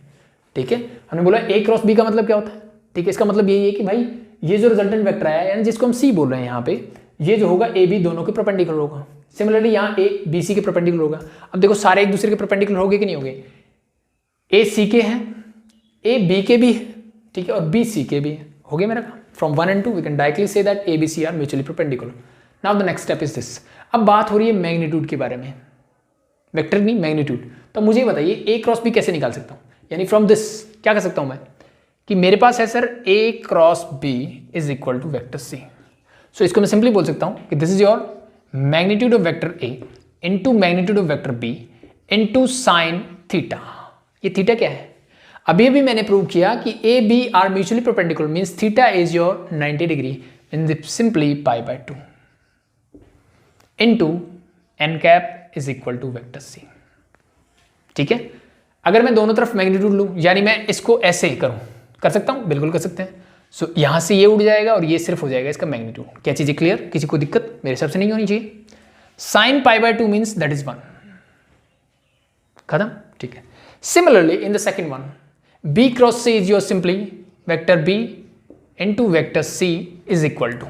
ठीक है। हमने बोला ए क्रॉस बी का मतलब क्या होता है, ठीक है। इसका मतलब यही है कि भाई ये जो रिजल्टेंट वेक्टर आया यानी जिसको हम सी बोल रहे हैं यहाँ पे, ये जो होगा ए बी दोनों के परपेंडिकुलर होगा। सिमिलरली यहाँ ए बी सी के परपेंडिकुलर होगा। अब देखो सारे एक दूसरे के परपेंडिकुलर होंगे कि नहीं होंगे, ए सी के हैं, ए बी के भी है, ठीक है, और बी सी के भी है, हो गया मेरा काम। From 1 and 2 we can directly say that A B C are mutually perpendicular. Now the next step is this. अब बात हो रही है मैग्नीट्यूड के बारे में, वेक्टर नहीं मैग्नीट्यूड। तो मुझे बताइए ए क्रॉस बी कैसे निकाल सकता हूँ, यानी फ्रॉम दिस क्या कर सकता हूँ मैं कि मेरे पास है sir A cross B is equal to vector C. So इसको मैं सिंपली बोल सकता हूँ कि this is your magnitude of vector A into magnitude of vector B into sine theta. ये थीटा क्या है, अभी अभी मैंने प्रूव किया कि A B are mutually perpendicular means theta is your 90 degree in simply pi by 2 into N cap is equal to vector सी, ठीक है। अगर मैं दोनों तरफ मैग्नीट्यूड लूं, यानी मैं इसको ऐसे करूं, कर सकता हूं, बिल्कुल कर सकते हैं। सो यहां से ये उड़ जाएगा और ये सिर्फ हो जाएगा इसका मैग्नीट्यूड। क्या चीजें क्लियर, किसी को दिक्कत मेरे हिसाब से नहीं होनी चाहिए। Sine pi by 2 means that is 1, खत्म, ठीक है। Similarly in the second one, B cross C is your simply vector B into vector C is equal to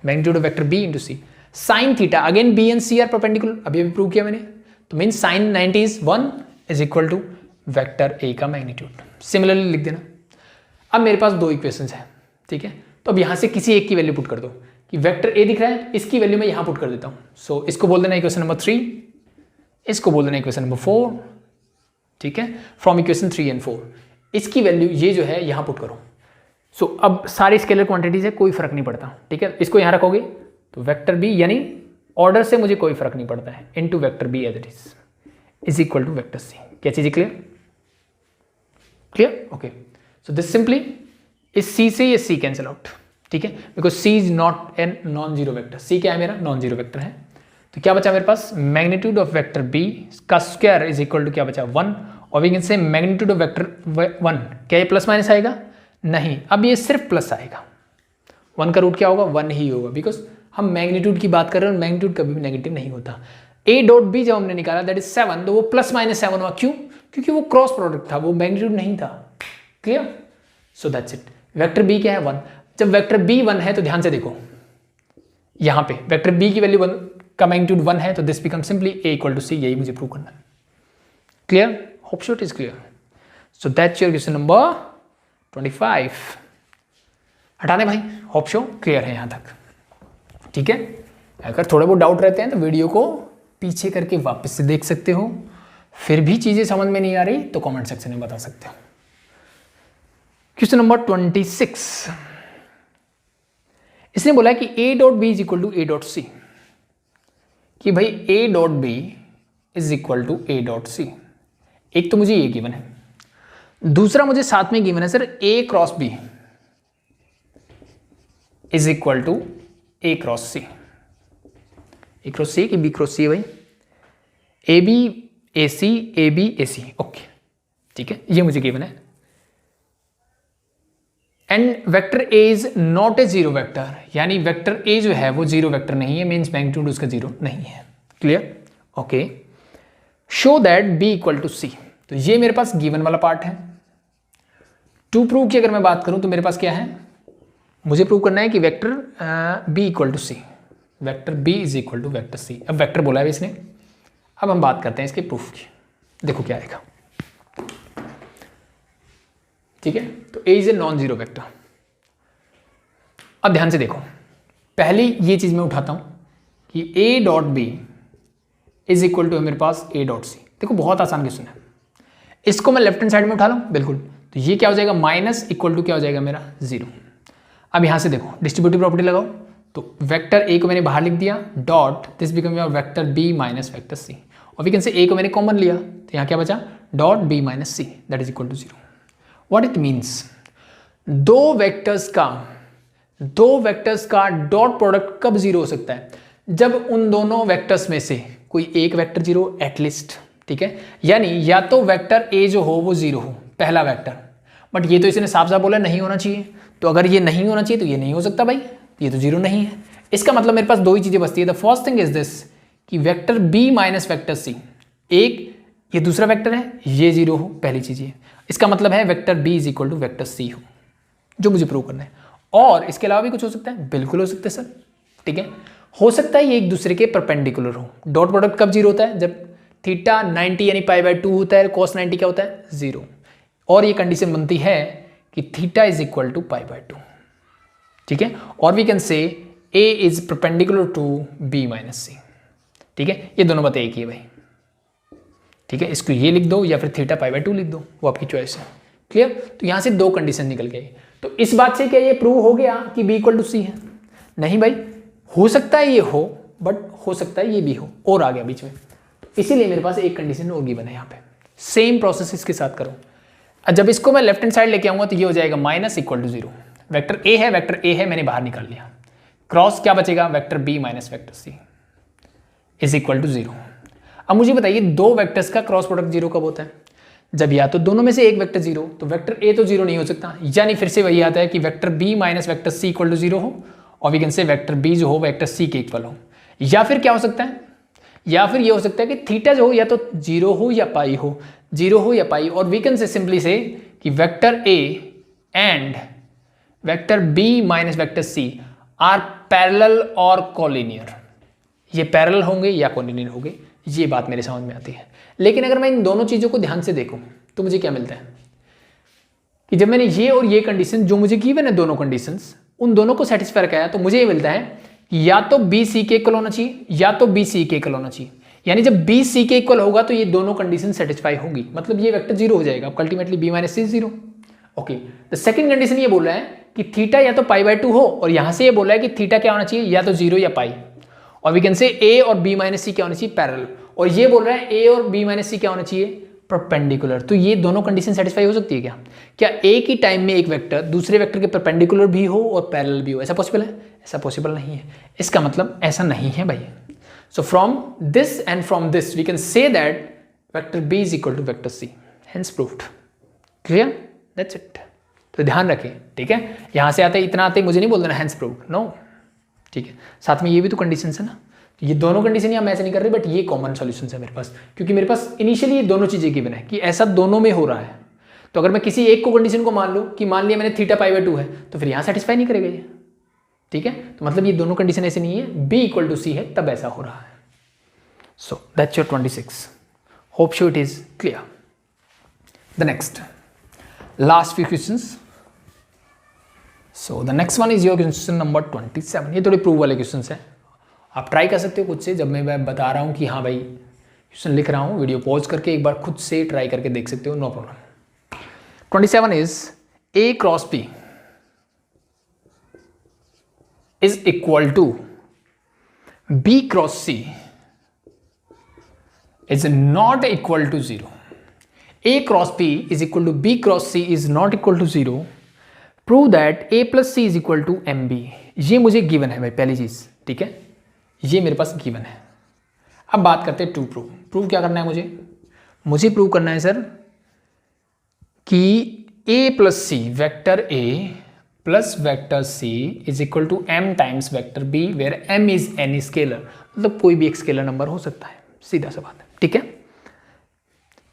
magnitude of vector B into C sine theta. Again B and C are perpendicular, अभी अभी प्रूव किया मैंने, तो mean sine 90 is 1 is equal to vector A का मैग्नीट्यूड। सिमिलरली लिख देना। अब मेरे पास दो इक्वेशंस हैं, ठीक है। तो अब यहां से किसी एक की वैल्यू पुट कर दो कि वेक्टर ए दिख रहा है, इसकी वैल्यू मैं यहां पुट कर देता हूं। सो इसको बोल देना इक्वेशन नंबर 3, इसको बोल देना इक्वेशन नंबर 4, ठीक है। फ्रॉम इक्वेशन 3 and 4 इसकी वैल्यू ये जो है यहां पुट करो। सो अब सारी स्केलर क्वांटिटीज है, कोई फर्क नहीं पड़ता, ठीक है। इसको यहां रखोगे तो वेक्टर बी यानी ऑर्डर से मुझे कोई फर्क नहीं पड़ता है, into vector B as it is equal to vector C. क्या चीजें clear, clear, okay. So this simply इस सी से ये सी कैंसिल आउट, ठीक है, because C is not an non zero vector. C क्या है मेरा, नॉन जीरो वेक्टर है। तो क्या बचा मेरे पास, मैग्नीट्यूड ऑफ वेक्टर बी का स्क्वायर इज इक्वल टू क्या बचा 1, और we can say magnitude of vector 1, क्या ये प्लस माइनस आएगा, नहीं, अब ये सिर्फ प्लस आएगा, 1 का रूट क्या होगा 1 ही होगा, बिकॉज हम मैग्नीट्यूड की बात कर रहे हैं और मैग्नीट्यूड कभी भी नेगेटिव नहीं होता। ए डॉट बी जब हमने निकाला दैट इज 7, तो वो प्लस माइनस 7 हुआ, क्यों, क्योंकि वो क्रॉस प्रोडक्ट था, वो मैग्नीट्यूड नहीं था। Clear, so that's it. Vector B क्या है 1, जब वेक्टर बी 1 है तो ध्यान से देखो यहां पे वेक्टर बी की वैल्यू 1 का मैग्नीट्यूड 1 है, तो this become simply A equal to C, यही मुझे प्रूव करना है। Clear, hope so it is clear. So that's your question number 25। हटाने भाई, होप सो क्लियर है यहां तक, ठीक है। अगर थोड़े बहुत डाउट रहते हैं तो वीडियो को पीछे करके वापस से देख सकते हो, फिर भी चीजें समझ में नहीं आ रही तो कमेंट सेक्शन में बता सकते हो। क्वेश्चन नंबर 26, इसने बोला कि A dot B is equal to A dot C, कि भाई A dot B is equal to A dot C. एक तो मुझे ये गिवन है, दूसरा मुझे साथ में गिवन है sir A cross B is equal to A cross C. A cross C कि बी क्रॉस सी है भाई, A B A C, A B A C, okay ठीक है, ये मुझे गिवन है। And vector A is not a zero vector, यानी वेक्टर ए जो है वो जीरो वेक्टर नहीं है, मीन्स मैग्नीट्यूड उसका जीरो नहीं है। Clear, okay. Show that B equal to C, तो ये मेरे पास गिवन वाला पार्ट है। टू प्रूव की अगर मैं बात करूं तो मेरे पास क्या है, मुझे प्रूव करना है कि vector B equal to C, vector B is equal to vector C. अब वेक्टर बोला है इसने, अब हम बात करते हैं इसके प्रूफ की, देखो क्या आएगा। ठीक है, तो A is a non zero vector. अब ध्यान से देखो, पहली ये चीज मैं उठाता हूं कि A dot B is equal to है मेरे पास ए डॉट सी। देखो बहुत आसान क्वेश्चन है, इसको मैं लेफ्ट हैंड साइड में उठा लूं, बिल्कुल, तो ये क्या हो जाएगा माइनस इक्वल टू क्या हो जाएगा मेरा जीरो। अब यहां से देखो डिस्ट्रीब्यूटिव प्रॉपर्टी लगाओ, तो वेक्टर ए को मैंने बाहर लिख दिया, dot this become your vector B minus vector C, और वी कैन से ए को मैंने कॉमन लिया, तो यहां क्या बचा, dot B minus C that is equal to zero. What it means, दो वेक्टर्स का डॉट प्रोडक्ट कब जीरो हो सकता है, जब उन दोनों वेक्टर्स में से कोई एक वेक्टर जीरो एटलीस्ट, ठीक है, यानी या तो वेक्टर ए जो हो वो जीरो हो, पहला वेक्टर, बट ये तो इसने साफ साफ बोला नहीं होना चाहिए, तो अगर ये नहीं होना चाहिए तो ये नहीं हो सकता भाई, ये तो जीरो नहीं है। इसका मतलब मेरे पास दो ही चीजें बचती है। The first thing is this कि vector B minus vector C, एक ये दूसरा वेक्टर है, ये जीरो हो, पहली चीज ये, इसका मतलब है vector B is equal to vector C हो, जो मुझे प्रूव करना है। और इसके अलावा भी कुछ हो सकता है, बिल्कुल हो सकता है सर, ठीक है, हो सकता है ये एक दूसरे के परपेंडिकुलर हो। डॉट प्रोडक्ट कब जीरो होता है, जब थीटा 90 यानी पाई बाय 2 होता है, कॉस 90 क्या होता है, जीरो, और ये कंडीशन बनती है कि theta is equal to pi by 2, ठीक है, और we can say A is perpendicular to B minus C, ठीक है, ये दोनों बातें एक ही है भाई, ठीक है, इसको ये लिख दो या फिर थीटा पाई बाय 2 लिख दो, वो आपकी चॉइस है। क्लियर, तो यहां से दो कंडीशन निकल गई। तो इस बात से क्या ये प्रूव हो गया कि बी इक्वल टू सी है, नहीं भाई, हो सकता है ये हो, बट हो सकता है ये भी हो, और आ गया बीच में, तो इसीलिए मेरे पास एक कंडीशन और गिवन है यहाँ पे। सेम प्रोसेस इसके साथ करो, जब इसको मैं लेफ्ट हैंड साइड लेके आऊंगा तो ये हो जाएगा minus equal to zero, vector A है, मैंने बाहर निकाल लिया, क्रॉस क्या बचेगा, vector B minus vector C is equal to zero. अब मुझे बताइए दो वेक्टर्स का क्रॉस प्रोडक्ट जीरो कब होता है, जब या तो दोनों में से एक वेक्टर जीरो, तो वेक्टर ए तो जीरो नहीं हो सकता, यानी फिर से वही आता है कि vector B minus vector C equal to zero हो, और we can say vector B जो हो वेक्टर सी के इक्वल हो। या फिर क्या हो सकता है, या फिर ये हो सकता है कि थीटा जो हो या तो जीरो हो या पाई हो, जीरो हो या पाई, और वी कैन से सिंपली से कि vector A and vector B minus vector C are parallel और कोलिनियर, ये पैरेलल होंगे या कोलिनियर होंगे, ये बात मेरे समझ में आती है। लेकिन अगर मैं इन दोनों चीजों को ध्यान से देखूं तो मुझे क्या मिलता है कि जब मैंने ये और ये कंडीशन जो मुझे गिवन है, दोनों कंडीशंस, उन दोनों को सेटिस्फाई कराया, तो मुझे ये मिलता है कि या तो बी सी के इक्वल होना चाहिए या तो बी सी के इक्वल होना चाहिए, यानी जब बी सी के इक्वल होगा तो ये दोनों कंडीशन सेटिस्फाई होगी, मतलब ये वेक्टर जीरो हो जाएगा, ultimately B minus C zero. Okay, the second condition ये बोल रहा है कि थीटा या तो पाई बाय 2 हो, और यहां से ये बोल रहा है कि थीटा क्या होना चाहिए, या तो जीरो या पाई, और वी कैन से ए और बी माइनस सी क्या होना चाहिए, पैरेलल, और ये बोल रहा है ए और बी माइनस सी क्या होना चाहिए, परपेंडिकुलर। तो ये दोनों कंडीशन सेटिस्फाई हो सकती है क्या, क्या एक ही टाइम में एक वेक्टर दूसरे वेक्टर के परपेंडिकुलर भी हो और पैरेलल भी हो, ऐसा पॉसिबल है, ऐसा पॉसिबल नहीं है। इसका मतलब ऐसा नहीं है भाई, So from this and from this we can say that vector B is equal to vector C. Hence proved. Clear? That's it. तो ध्यान रखें, ठीक है, यहां से आते इतना आते मुझे नहीं बोल देना हैंस प्रूव्ड, नो, ठीक है, साथ में ये भी तो कंडीशन है ना, तो ये दोनों कंडीशन यहाँ मैच नहीं कर रही, बट ये कॉमन सॉल्यूशन है मेरे पास, क्योंकि मेरे पास इनिशियली ये दोनों चीजें गिवन है कि ऐसा दोनों में हो रहा है। तो अगर मैं किसी एक को कंडीशन को मान लूँ कि मान लिया मैंने थीटा पाई बाय 2 है, तो फिर यहाँ सेटिस्फाई नहीं करेगा ये, ठीक है, तो मतलब ये दोनों कंडीशन ऐसे नहीं है, B इक्वल टू C है तब ऐसा हो रहा है। So that's your 26. Hope so it is clear. The next last few questions. So the next one is your question number 27. ये थोड़े प्रूव वाले क्वेश्चन हैं, आप ट्राई कर सकते हो खुद से, जब मैं बता रहा हूँ कि हाँ भाई क्वेश्चन लिख रहा हूँ, वीडियो पॉज करके एक बार खुद से ट्राई करके देख सकते हो, no problem. 27 is A cross B is equal to B cross C is not equal to 0. A cross B is equal to B cross C is not equal to 0. Prove that A plus C is equal to MB. ये मुझे गिवन है भाई पहली चीज, ठीक है, ये मेरे पास गिवन है. अब बात करते हैं टू प्रूव क्या करना है मुझे प्रूव करना है सर कि A plus C vector A plus vector C is equal to M times vector B where M is any scalar, मतलब कोई भी एक स्केलर नंबर हो सकता है, सीधा सा बात है, ठीक है.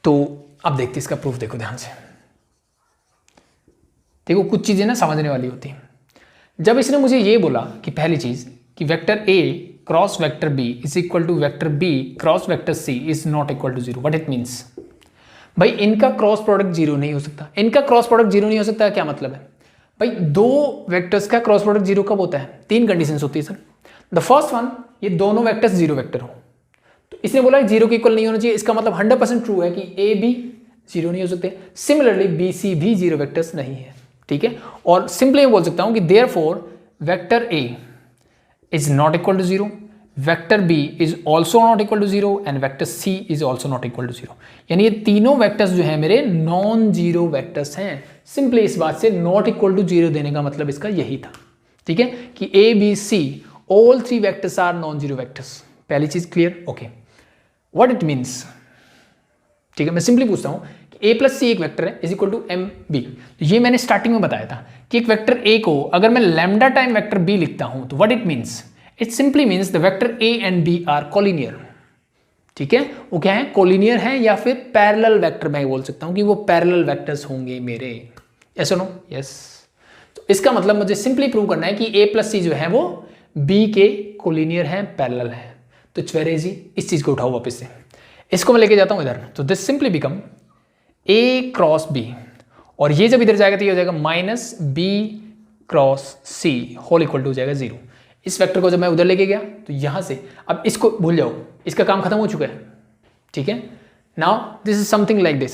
तो अब देखते इसका प्रूफ, देखो ध्यान से, देखो कुछ चीजें ना समझने वाली होती हैं. जब इसने मुझे ये बोला कि पहली चीज कि vector A cross vector B is equal to vector B cross vector C is not equal to 0, what it means, भाई इनका क्रॉस प्रोडक्ट 0 नहीं हो सकता. इनका क्रॉस प्रोडक्ट 0 नहीं हो सकता, क्या मतलब है भाई, दो वेक्टर्स का क्रॉस प्रोडक्ट 0 कब होता है, तीन कंडीशंस होती है सर. द फर्स्ट वन, ये दोनों वेक्टर्स 0 वेक्टर हो, तो इसने बोला 0 के इक्वल नहीं होना चाहिए, इसका मतलब 100% ट्रू है कि A B 0 नहीं हो सकते. सिमिलरली B C भी 0 वेक्टर्स नहीं है, ठीक है, और सिंपली मैं बोल सकता हूं कि therefore vector A is not equal to 0, vector B is also not equal to 0 and vector C is also not equal to 0. यानी ये तीनों वेक्टर्स जो है मेरे नॉन जीरो वेक्टर्स हैं. सिंपली इस बात से नॉट इक्वल टू 0 देने का मतलब इसका यही था, ठीक है, कि A B C all 3 vectors are non zero vectors. पहली चीज clear, okay. What it means, ठीक है, मैं सिंपली पूछता हूं कि A प्लस C एक वेक्टर है is equal to M B. तो ये मैंने स्टार्टिंग में बताया था कि एक वेक्टर A को अगर मैं लैम्डा टाइम वेक्टर B लिखता हूं तो what it means, it simply means the vector A and B are collinear, ठीक है, वो क्या है, कोलिनियर है, या फिर पैरेलल वेक्टर मैं बोल सकता हूं कि वो पैरेलल वेक्टर्स होंगे मेरे. यस और नो, यस. तो इसका मतलब मुझे सिंपली प्रूव करना है कि A प्लस C जो है वो B के कोलिनियर है, पैरेलल है. तो इट्स वेरी इजी, इस चीज को उठाओ वापस से, इसको मैं लेके जाता हूं इधर, तो this simply become A cross B, और ये जब इधर जाएगा तो ये हो जाएगा minus B cross C whole equal to हो जाएगा 0. इस वेक्टर को जब मैं उधर लेके गया तो यहां से, अब इसको भूल जाओ, इसका काम खत्म हो चुका है, ठीक है. Now this is something like this,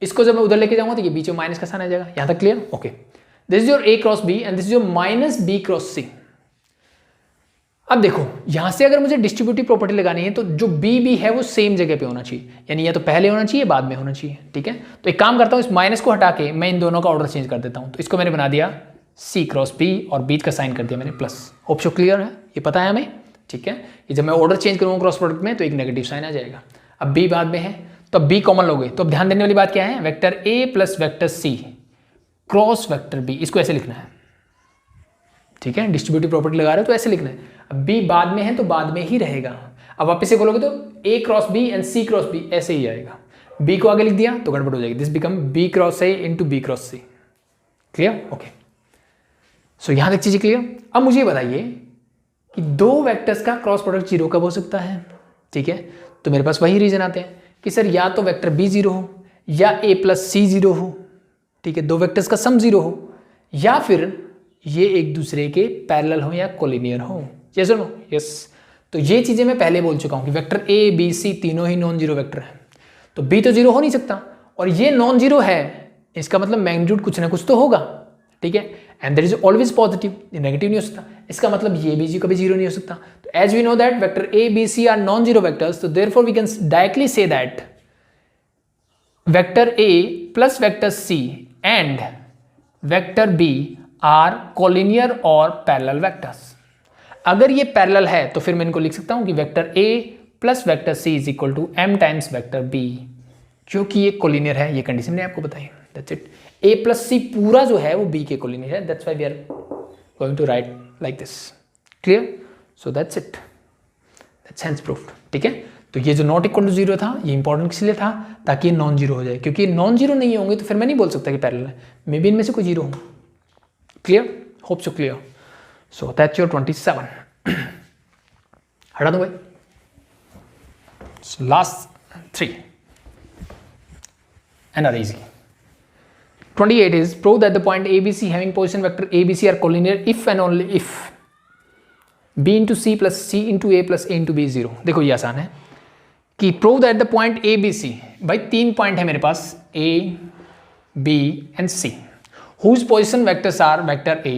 इसको जब मैं उधर लेके जाऊंगा तो ये बीच में माइनस का साइन आ जाएगा. यहां तक clear, okay. This is your A cross B and this is your minus B cross C. अब देखो यहां से अगर मुझे डिस्ट्रीब्यूटिव प्रॉपर्टी लगानी है तो जो B है वो सेम जगह पे होना चाहिए, यानी या तो पहले होना चाहिए बाद में होना चाहिए, ठीक है. तो एक काम करता हूं, इस माइनस को हटा के मैं इन दोनों का ऑर्डर चेंज कर देता हूं. तो इसको मैंने बना दिया C क्रॉस B और बीच का साइन कर दिया मैंने प्लस. होप सो क्लियर है, ये पता है हमें, ठीक है. ये जब मैं ऑर्डर चेंज करूंगा क्रॉस प्रोडक्ट में तो एक नेगेटिव साइन आ जाएगा. अब B बाद में है तो अब B कॉमन लोगे, तो अब ध्यान देने वाली बात क्या है, vector A plus vector C cross vector B, इसको ऐसे लिखना है, ठीक है. डिस्ट्रीब्यूटिव प्रॉपर्टी लगा रहे हो तो ऐसे लिखना है. अब B बाद में है तो बाद में ही रहेगा. अब वापस से बोलोगे तो A cross B and C cross B ऐसे ही आएगा. B को आगे लिख दिया तो गड़बड़ हो जाएगी. This become B cross A into B cross C. Clear, okay. So यहां तक चीजें क्लियर. अब मुझे बताइए कि दो वेक्टर्स का क्रॉस प्रोडक्ट 0 कब हो सकता है, ठीक है. तो मेरे पास वही रीजन आते हैं कि सर या तो वेक्टर B 0 हो या A प्लस C 0 हो, ठीक है, दो वेक्टर्स का सम 0 हो, या फिर ये एक दूसरे के पैरेलल हो या कोलिनियर हो. यस और नो, यस. तो ये चीजें मैं पहले बोल चुका हूं कि वेक्टर A B C तीनों ही नॉन जीरो वेक्टर है, तो B तो 0 हो नहीं सकता, और ये नॉन जीरो है, इसका मतलब मैग्नीट्यूड कुछ ना कुछ तो होगा, ठीक है. And there is always positive, negative नहीं हो सकता, इसका मतलब ये भी कभी 0 नहीं हो सकता. तो as we know that vector A B C are non zero vectors, तो therefore we can directly say that vector A plus vector C and vector B are collinear और पैरेलल वेक्टर्स. अगर ये पैरेलल है तो फिर मैं इनको लिख सकता हूं कि vector A plus vector C is equal to M times vector B, क्योंकि ये कोलिनियर है। ये कंडीशन मैंने आपको बताई, that's it. A plus C पूरा जो है वो बी के कोलिनियर है, that's why we are going to write like this. Clear? So that's it, that's hence proved. ठीक है, तो ये जो नॉट इक्वल टू जीरो था ये इंपॉर्टेंट किस लिए था, ताकि ये नॉन जीरो हो जाए, क्योंकि नॉन जीरो नहीं होंगे तो फिर मैं नहीं बोल सकता कि पैरेलल है, मे बी इनमें से कोई जीरो हो। Clear? Hope so clear. So that's your 27। हटा दो भाई। Last 3 and are easy. 28 is prove that the point ABC having position vector ABC are collinear if and only if B into C plus C into A plus A into B is 0। देखो ये आसान है कि prove that the point ABC, भाई 3 पॉइंट है मेरे पास A, B and C, whose position vectors are vector A,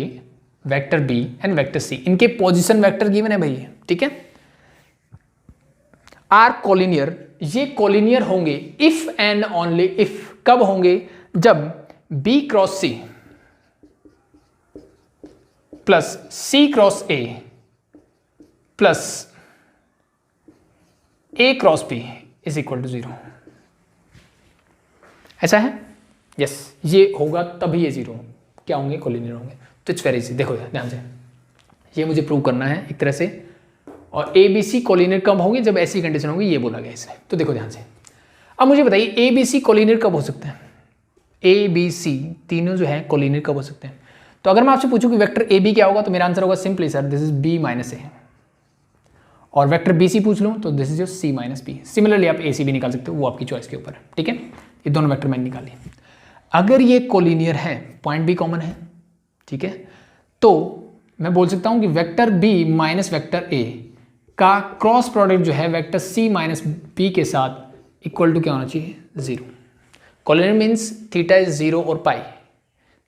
vector B and vector C। इनके पोजिशन वेक्टर गिवन है भाई, ठीक है। आर कोलिनियर, ये कोलिनियर होंगे इफ एंड ओनली इफ। कब होंगे? जब B cross C plus C cross A plus A cross B is equal to 0। ऐसा है? यस, ये होगा तभी ये 0 क्या होंगे? कोलिनियर होंगे। तो इट्स वेरी इजी। देखो ध्यान से, ये मुझे प्रूव करना है एक तरह से, और ए बी सी कोलिनियर कब होंगे? जब ऐसी कंडीशन होगी, ये बोला गया इसमें। तो देखो ध्यान से, अब मुझे बताइए ए बी सी कोलिनियर कब हो सकते हैं? ए बी सी तीनों जो है कोलिनियर कब हो सकते हैं? तो अगर मैं आपसे पूछूं कि वेक्टर ए बी क्या होगा, तो मेरा आंसर होगा simply sir this is B minus A, और वेक्टर बी सी पूछ लूँ तो this is your C minus B. Similarly आप ए सी भी निकाल सकते हो, वो आपकी चॉइस के ऊपर है। ठीक है, ये दोनों वेक्टर मैंने निकाली। अगर ये कोलिनियर है, पॉइंट बी कॉमन है, ठीक है, तो मैं बोल सकता हूँ कि vector B minus vector A का क्रॉस प्रोडक्ट जो है वेक्टर सी माइनस बी के साथ इक्वल टू क्या होना चाहिए? 0। कोलिनियर मीन्स थीटा इज 0 और पाई,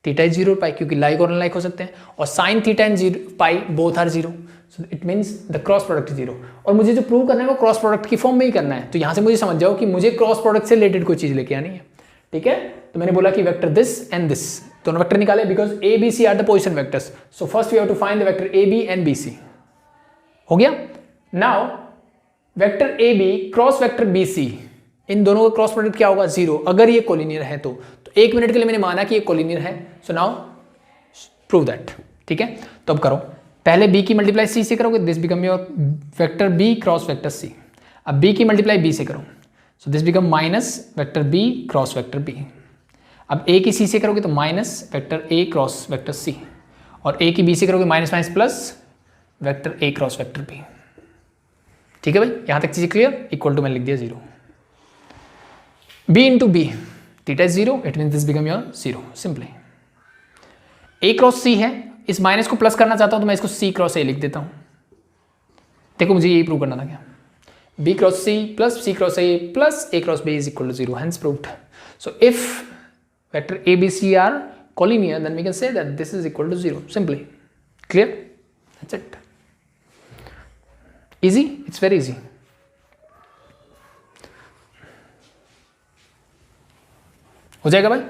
थीटा इज 0 और पाई, क्योंकि लाइक और अनलाइक हो सकते हैं, और sine theta and pi both are 0, so it means the cross product is 0। और मुझे जो प्रूव करना है वो क्रॉस प्रोडक्ट की फॉर्म में ही करना है। तो यहाँ से मुझे समझ जाओ कि मुझे क्रॉस प्रोडक्ट से रिलेटेड कोई चीज़ लेके आनी है। ठीक है, तो मैंने बोला कि वेक्टर दिस एंड दिस दोनों वेक्टर निकाले, because A B C are the position vectors. So first we have to find the vector A B and B C. हो गया? Now vector A B cross vector B C, इन दोनों का क्रॉस प्रोडक्ट क्या होगा? 0। अगर ये कोलिनियर है तो 1 मिनट के लिए मैंने माना कि ये कोलिनियर है, सो नाउ प्रूव दैट। ठीक है, तो अब करो, पहले b की मल्टीप्लाई c से करोगे, this become your vector b cross vector c। अब b की मल्टीप्लाई b से करो, सो this become minus vector b cross vector b। अब a की c से करोगे तो minus vector a cross vector c, और a की b से करोगे minus minus plus vector a cross vector b। ठीक है भाई, यहां तक चीजें क्लियर? इक्वल टू मैंने लिख दिया 0। b into B, theta is 0, it mean this become your 0 simply. a cross c है, इस माइनस को प्लस करना चाहता हूं तो मैं इसको c क्रॉस a लिख देता हूं। देखो मुझे यही प्रूव करना था क्या? b cross c plus c cross a plus a cross b is equal to 0, hence proved. So if vector a b c are collinear, then we can say that this is equal to 0 simply. Clear? That's it. Easy? It's very easy. हो जाएगा भाई?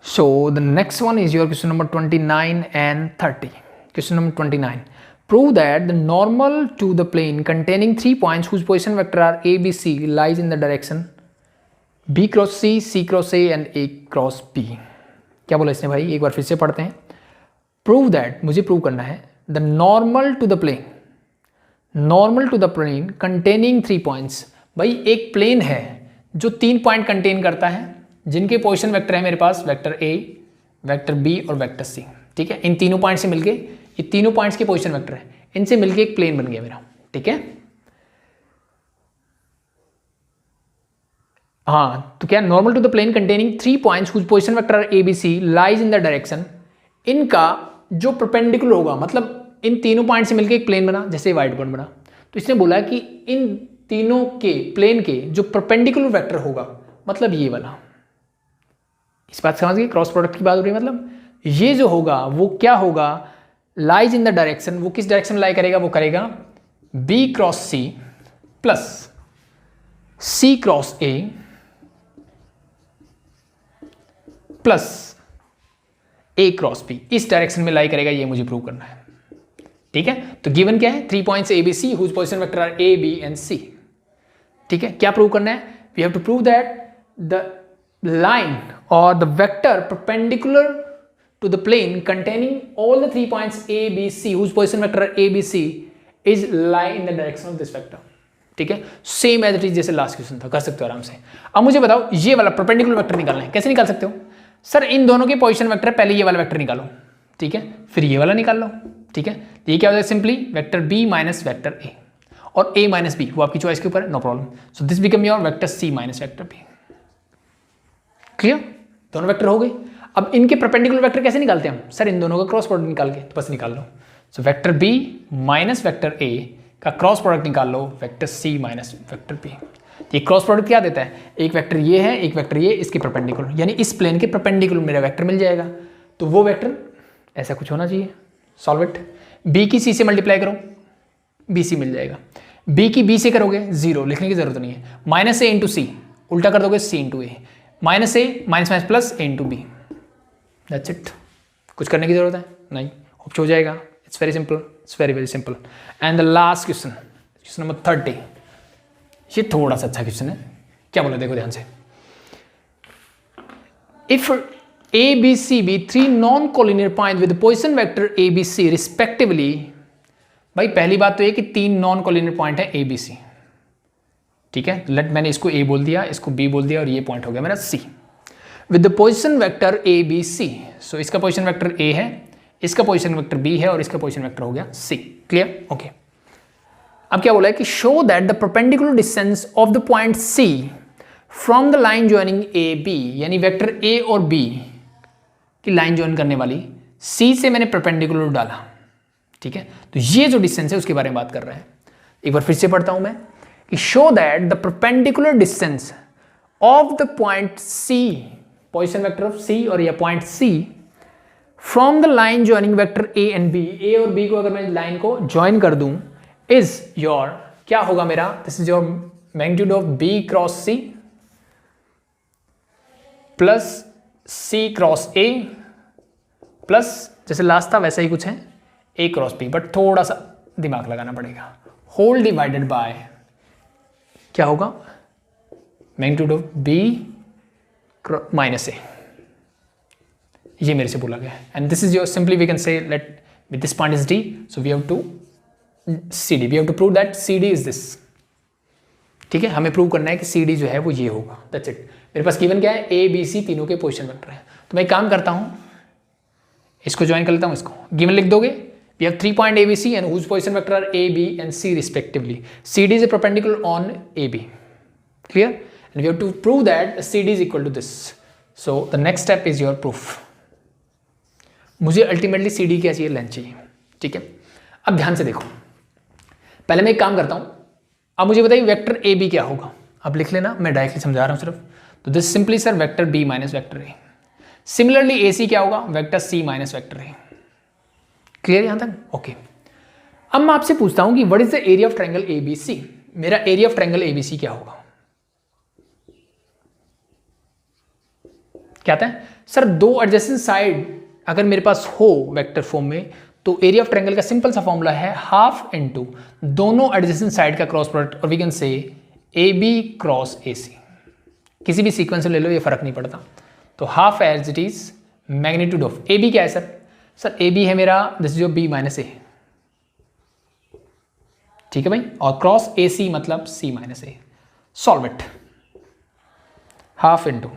So the next one is your question number 29 and 30. Question number 29. Prove that the normal to the plane containing 3 points whose position vector are a, b, c lies in the direction b cross c, c cross a and a cross b. क्या बोला इसने भाई? एक बार फिर से पढ़ते हैं। Prove that, मुझे प्रूव करना है, the normal to the plane containing 3 points। भाई एक प्लेन है जो 3 पॉइंट कंटेन करता है, जिनके पोजिशन वेक्टर है मेरे पास वेक्टर a, वेक्टर b और वेक्टर c। ठीक है, इन तीनों पॉइंट से मिलके, ये तीनों पॉइंट्स के पोजीशन वेक्टर है, इनसे मिलके एक प्लेन बन गया मेरा। ठीक है, हाँ, तो क्या normal to the plane containing 3 points whose position vector are a b c lies in the direction, इनका जो परपेंडिकुलर होगा, मतलब इन तीनों पॉइंट से मिलके एक प्लेन बना, जैसे व्हाइट बोर्ड बना। तो इसने बोला कि इन तीनों के प्लेन के जो परपेंडिकुलर वेक्टर होगा, मतलब ये वाला, इस बात समझ गए? क्रॉस प्रोडक्ट की बात हो रही है, मतलब ये जो होगा वो क्या होगा? लाइज इन द डायरेक्शन, वो किस डायरेक्शन में लाई करेगा? वो करेगा b cross c plus c cross a plus A cross B इस डायरेक्शन में लाई करेगा, ये मुझे प्रूव करना है। ठीक है, तो गिवन क्या है, 3 points A B C whose position vector are A B and C. ठीक है, क्या प्रूव करना है, we have to prove that the line और the vector perpendicular to the plane containing all the 3 points a b c whose position vector are a b c is lie in the direction of this vector। ठीक है, सेम एज इट इज जैसे लास्ट क्वेश्चन था, कर सकते हो आराम से। अब मुझे बताओ ये वाला परपेंडिकुलर वेक्टर निकालना है, कैसे निकाल सकते हो सर, इन दोनों के पोजीशन वेक्टर, पहले ये वाला वेक्टर निकालो, ठीक है, फिर ये वाला निकाल लो। ठीक है, ये क्या हो जाएगा, simply vector b minus vector a, और a माइनस बी वो आपकी चॉइस के ऊपर है, no problem. So this become your vector c minus vector b। Clear, दोनों वेक्टर हो गए। अब इनके परपेंडिकुलर वेक्टर कैसे निकालते हैं हम, सर इन दोनों का क्रॉस प्रोडक्ट निकाल के, तो बस निकाल लो। So vector b minus vector a का क्रॉस प्रोडक्ट निकाल लो, vector c minus vector b। ये क्रॉस प्रोडक्ट क्या देता है, एक वेक्टर ये है, एक वेक्टर ये, इसके परपेंडिकुलर, यानी इस प्लेन के परपेंडिकुलर मेरा वेक्टर मिल जाएगा। तो वो वेक्टर ऐसा कुछ होना चाहिए। सॉल्व इट, b की c से मल्टीप्लाई करो, bc मिल जाएगा। b की b से करोगे 0, लिखने की जरूरत नहीं है। माइनस a इंटू सी, उल्टा कर दोगे c into A, minus a minus minus plus a into B, that's it. कुछ करने की जरूरत है नहीं, ऑप्शन हो जाएगा। It's very simple, it's very very simple. And the last question, question number 30, ये थोड़ा सा अच्छा क्वेश्चन है। क्या बोला देखो ध्यान से, if A B C be 3 non collinear point with position vector A B C respectively. भाई पहली बात तो ये कि 3 नॉन कोलिनियर पॉइंट है ए बी सी। ठीक है, लेट मैंने इसको ए बोल दिया, इसको बी बोल दिया, और ये पॉइंट हो गया मेरा C with the position vector A B C. So इसका पोजिशन वेक्टर ए है, इसका पोजिशन वेक्टर बी है, और इसका पोजिशन वेक्टर हो गया सी। Clear, okay. अब क्या बोला है कि show that the perpendicular distance of the point C from the line joining A B, यानी वेक्टर ए और बी की लाइन ज्वाइन करने वाली सी से मैंने परपेंडिकुलर डाला। ठीक है, तो ये जो डिस्टेंस है उसके बारे में बात कर रहे हैं। एक बार फिर से पढ़ता हूं मैं कि show that the perpendicular distance of the point C, position vector of C और या point C, from the line joining vector A and B, A और बी को अगर मैं लाइन को ज्वाइन कर दूं, इज योर, क्या होगा मेरा, this is your magnitude of B cross C plus C cross A plus, जैसे लास्ट था वैसा ही कुछ है, ए क्रॉस बी, बट थोड़ा सा दिमाग लगाना पड़ेगा, होल डिवाइडेड बाय क्या होगा, magnitude of B minus A. ये मेरे से बोला गया है, and this is your, simply we can say let with this point is D, so we have to C D, we have to prove that C D is this. ठीक है, हमें प्रूव करना है कि सी डी जो है वो ये होगा, दैट्स इट। मेरे पास गिवन क्या है, ए बी सी तीनों के पोजिशन वेक्टर है। तो मैं एक काम करता हूं, इसको ज्वाइन कर लेता हूं, इसको गिवन लिख दोगे, we have 3 point A B C and whose position vector are A B and C respectively. C D is a perpendicular on A B. Clear, and we have to prove that C D is equal to this. So the next step is your proof. मुझे अल्टीमेटली सी डी क्या चाहिए, लेंथ चाहिए। ठीक है, अब ध्यान से देखो, पहले मैं एक काम करता हूं, अब मुझे बताइए वेक्टर ए बी क्या होगा। अब लिख लेना, मैं डायरेक्टली समझा रहा हूं सिर्फ। तो this simply sir vector B minus vector A. Similarly A C क्या होगा, vector C minus vector A. Clear यहां तक, ओके। अब मैं आपसे पूछता हूं कि what is the area of triangle A B C. मेरा area of triangle A B C क्या होगा, क्या आता है सर, दो एडजेसेंट साइड अगर मेरे पास हो वेक्टर फॉर्म में, तो एरिया ऑफ ट्रायंगल का सिंपल सा फॉर्मूला है हाफ इनटू दोनों एडजेसेंट साइड का क्रॉस प्रोडक्ट, और we can say A B cross A सी। किसी भी सीक्वेंस में ले लो, ये फर्क नहीं पड़ता। तो half as it is magnitude of A B क्या है सर, सर ए बी है मेरा, this is your B minus A. ठीक है भाई, और क्रॉस ए सी मतलब C minus A. Solve it, half into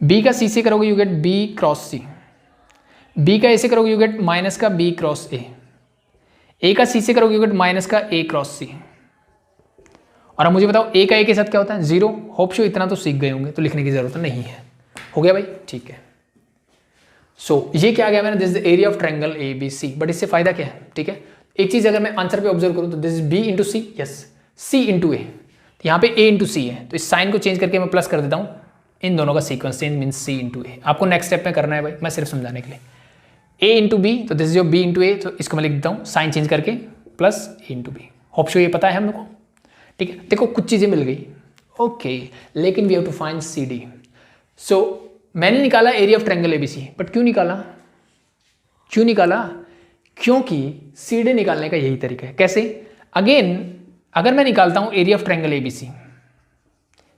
B का सी से करोगे you get B cross C, B का ए से करोगे यू गेट माइनस का बी क्रॉस ए का सी से करोगे यू गेट माइनस का ए क्रॉस सी। और अब मुझे बताओ ए का ए के साथ क्या होता है, 0। होप शो इतना तो सीख गए होंगे, तो लिखने की जरूरत नहीं है। हो गया भाई, ठीक है। सो ये क्या आ गया मैंने, this is the area of triangle A B C. But इससे फायदा क्या है, ठीक है, एक चीज अगर मैं आंसर पे ऑब्जर्व करूं तो this is B into C, yes, C into A, यहाँ पे ए इंटू सी है, तो इस साइन को चेंज करके मैं प्लस कर देता हूँ, इन दोनों का सीक्वेंस चेंज मीन सी इंटू ए। आपको नेक्स्ट स्टेप में करना है भाई, मैं सिर्फ समझाने के लिए। ए इंटू बी, तो this is your B into A, तो इसको मैं लिख देता हूँ साइन चेंज करके plus A into B. Hope so ये पता है हम लोग को, ठीक है। देखो कुछ चीज़ें मिल गई, ओके, लेकिन we have to find C D. So मैंने निकाला area of triangle ABC, but क्यों निकाला? क्योंकि CD निकालने का यही तरीका है। कैसे? अगेन अगर मैं निकालता हूं एरिया ऑफ ट्रायंगल एबीसी,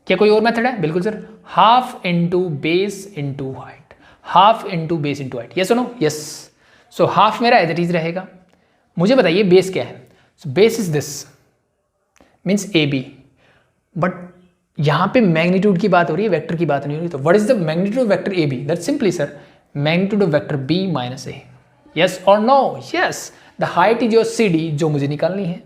क्या कोई और मेथड है? बिल्कुल sir, half into base into height, half into base into height. Yes no? Yes. So half मेरा एज इट इज रहेगा। मुझे बताइए बेस क्या है? So base is this, means AB, but यहां पे मैग्नीट्यूड की बात हो रही है, वेक्टर की बात नहीं हो रही। तो what is the magnitude of vector AB? That simply sir magnitude of vector B minus A। Yes और no? Yes. The height is your CD जो मुझे निकालनी है।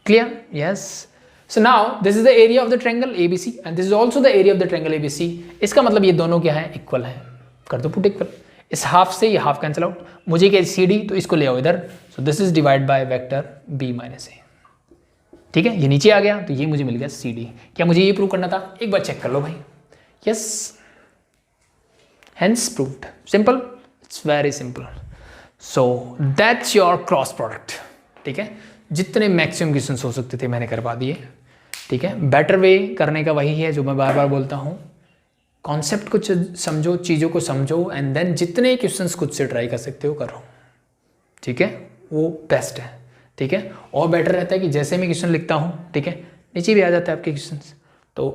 Clear? Yes. So now this is the area of the triangle ABC and this is also the area of the triangle ABC। इसका मतलब ये दोनों क्या है? इक्वल है। कर दो पुट इक्वल। इस हाफ से ये हाफ कैंसिल आउट, मुझे क्या CD, तो इसको ले आओ इधर। सो this is divide by vector B minus A। ठीक है, ये नीचे आ गया तो ये मुझे मिल गया CD। क्या मुझे ये प्रूव करना था? एक बार चेक कर लो भाई। Yes, hence proved. Simple, it's very simple. So that's your cross product. ठीक है, जितने मैक्सिमम क्वेश्चंस हो सकते थे मैंने करवा दिए। ठीक है, बेटर वे करने का वही है जो मैं बार बार बोलता हूँ, कॉन्सेप्ट को समझो, चीज़ों को समझो एंड देन जितने क्वेश्चंस खुद से ट्राई कर सकते हो करो। ठीक है, वो बेस्ट है। ठीक है, और बेटर रहता है कि जैसे मैं क्वेश्चन लिखता हूँ, ठीक है, नीचे भी आ जाता है आपके क्वेश्चंस, तो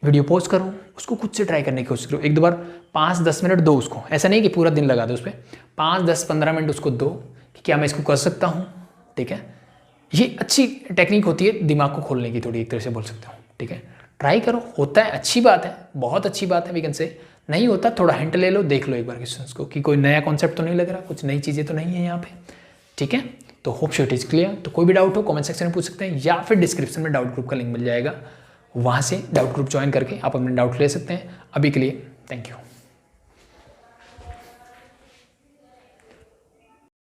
वीडियो पॉज करो, उसको खुद से ट्राई करने की कोशिश करो। एक दो बार 5-10 मिनट दो उसको, ऐसा नहीं कि पूरा दिन लगा दो उस पर, 5-10-15 मिनट उसको दो कि क्या मैं इसको कर सकता हूँ। ठीक है, ये अच्छी टेक्निक होती है दिमाग को खोलने की, थोड़ी एक तरह से बोल सकते हो। ठीक है, ट्राई करो, होता है अच्छी बात है, बहुत अच्छी बात है, वी कैन से। नहीं होता थोड़ा हिंट ले लो, देख लो एक बार क्वेश्चंस को कि कोई नया कॉन्सेप्ट तो नहीं लग रहा, कुछ नई चीज़ें तो नहीं है यहाँ पे। ठीक है, तो hope so it is clear. तो कोई भी डाउट हो कमेंट सेक्शन में पूछ सकते हैं, या फिर डिस्क्रिप्शन में डाउट ग्रुप का लिंक मिल जाएगा, वहाँ से डाउट ग्रुप ज्वाइन करके आप अपने डाउट ले सकते हैं। अभी के लिए थैंक यू।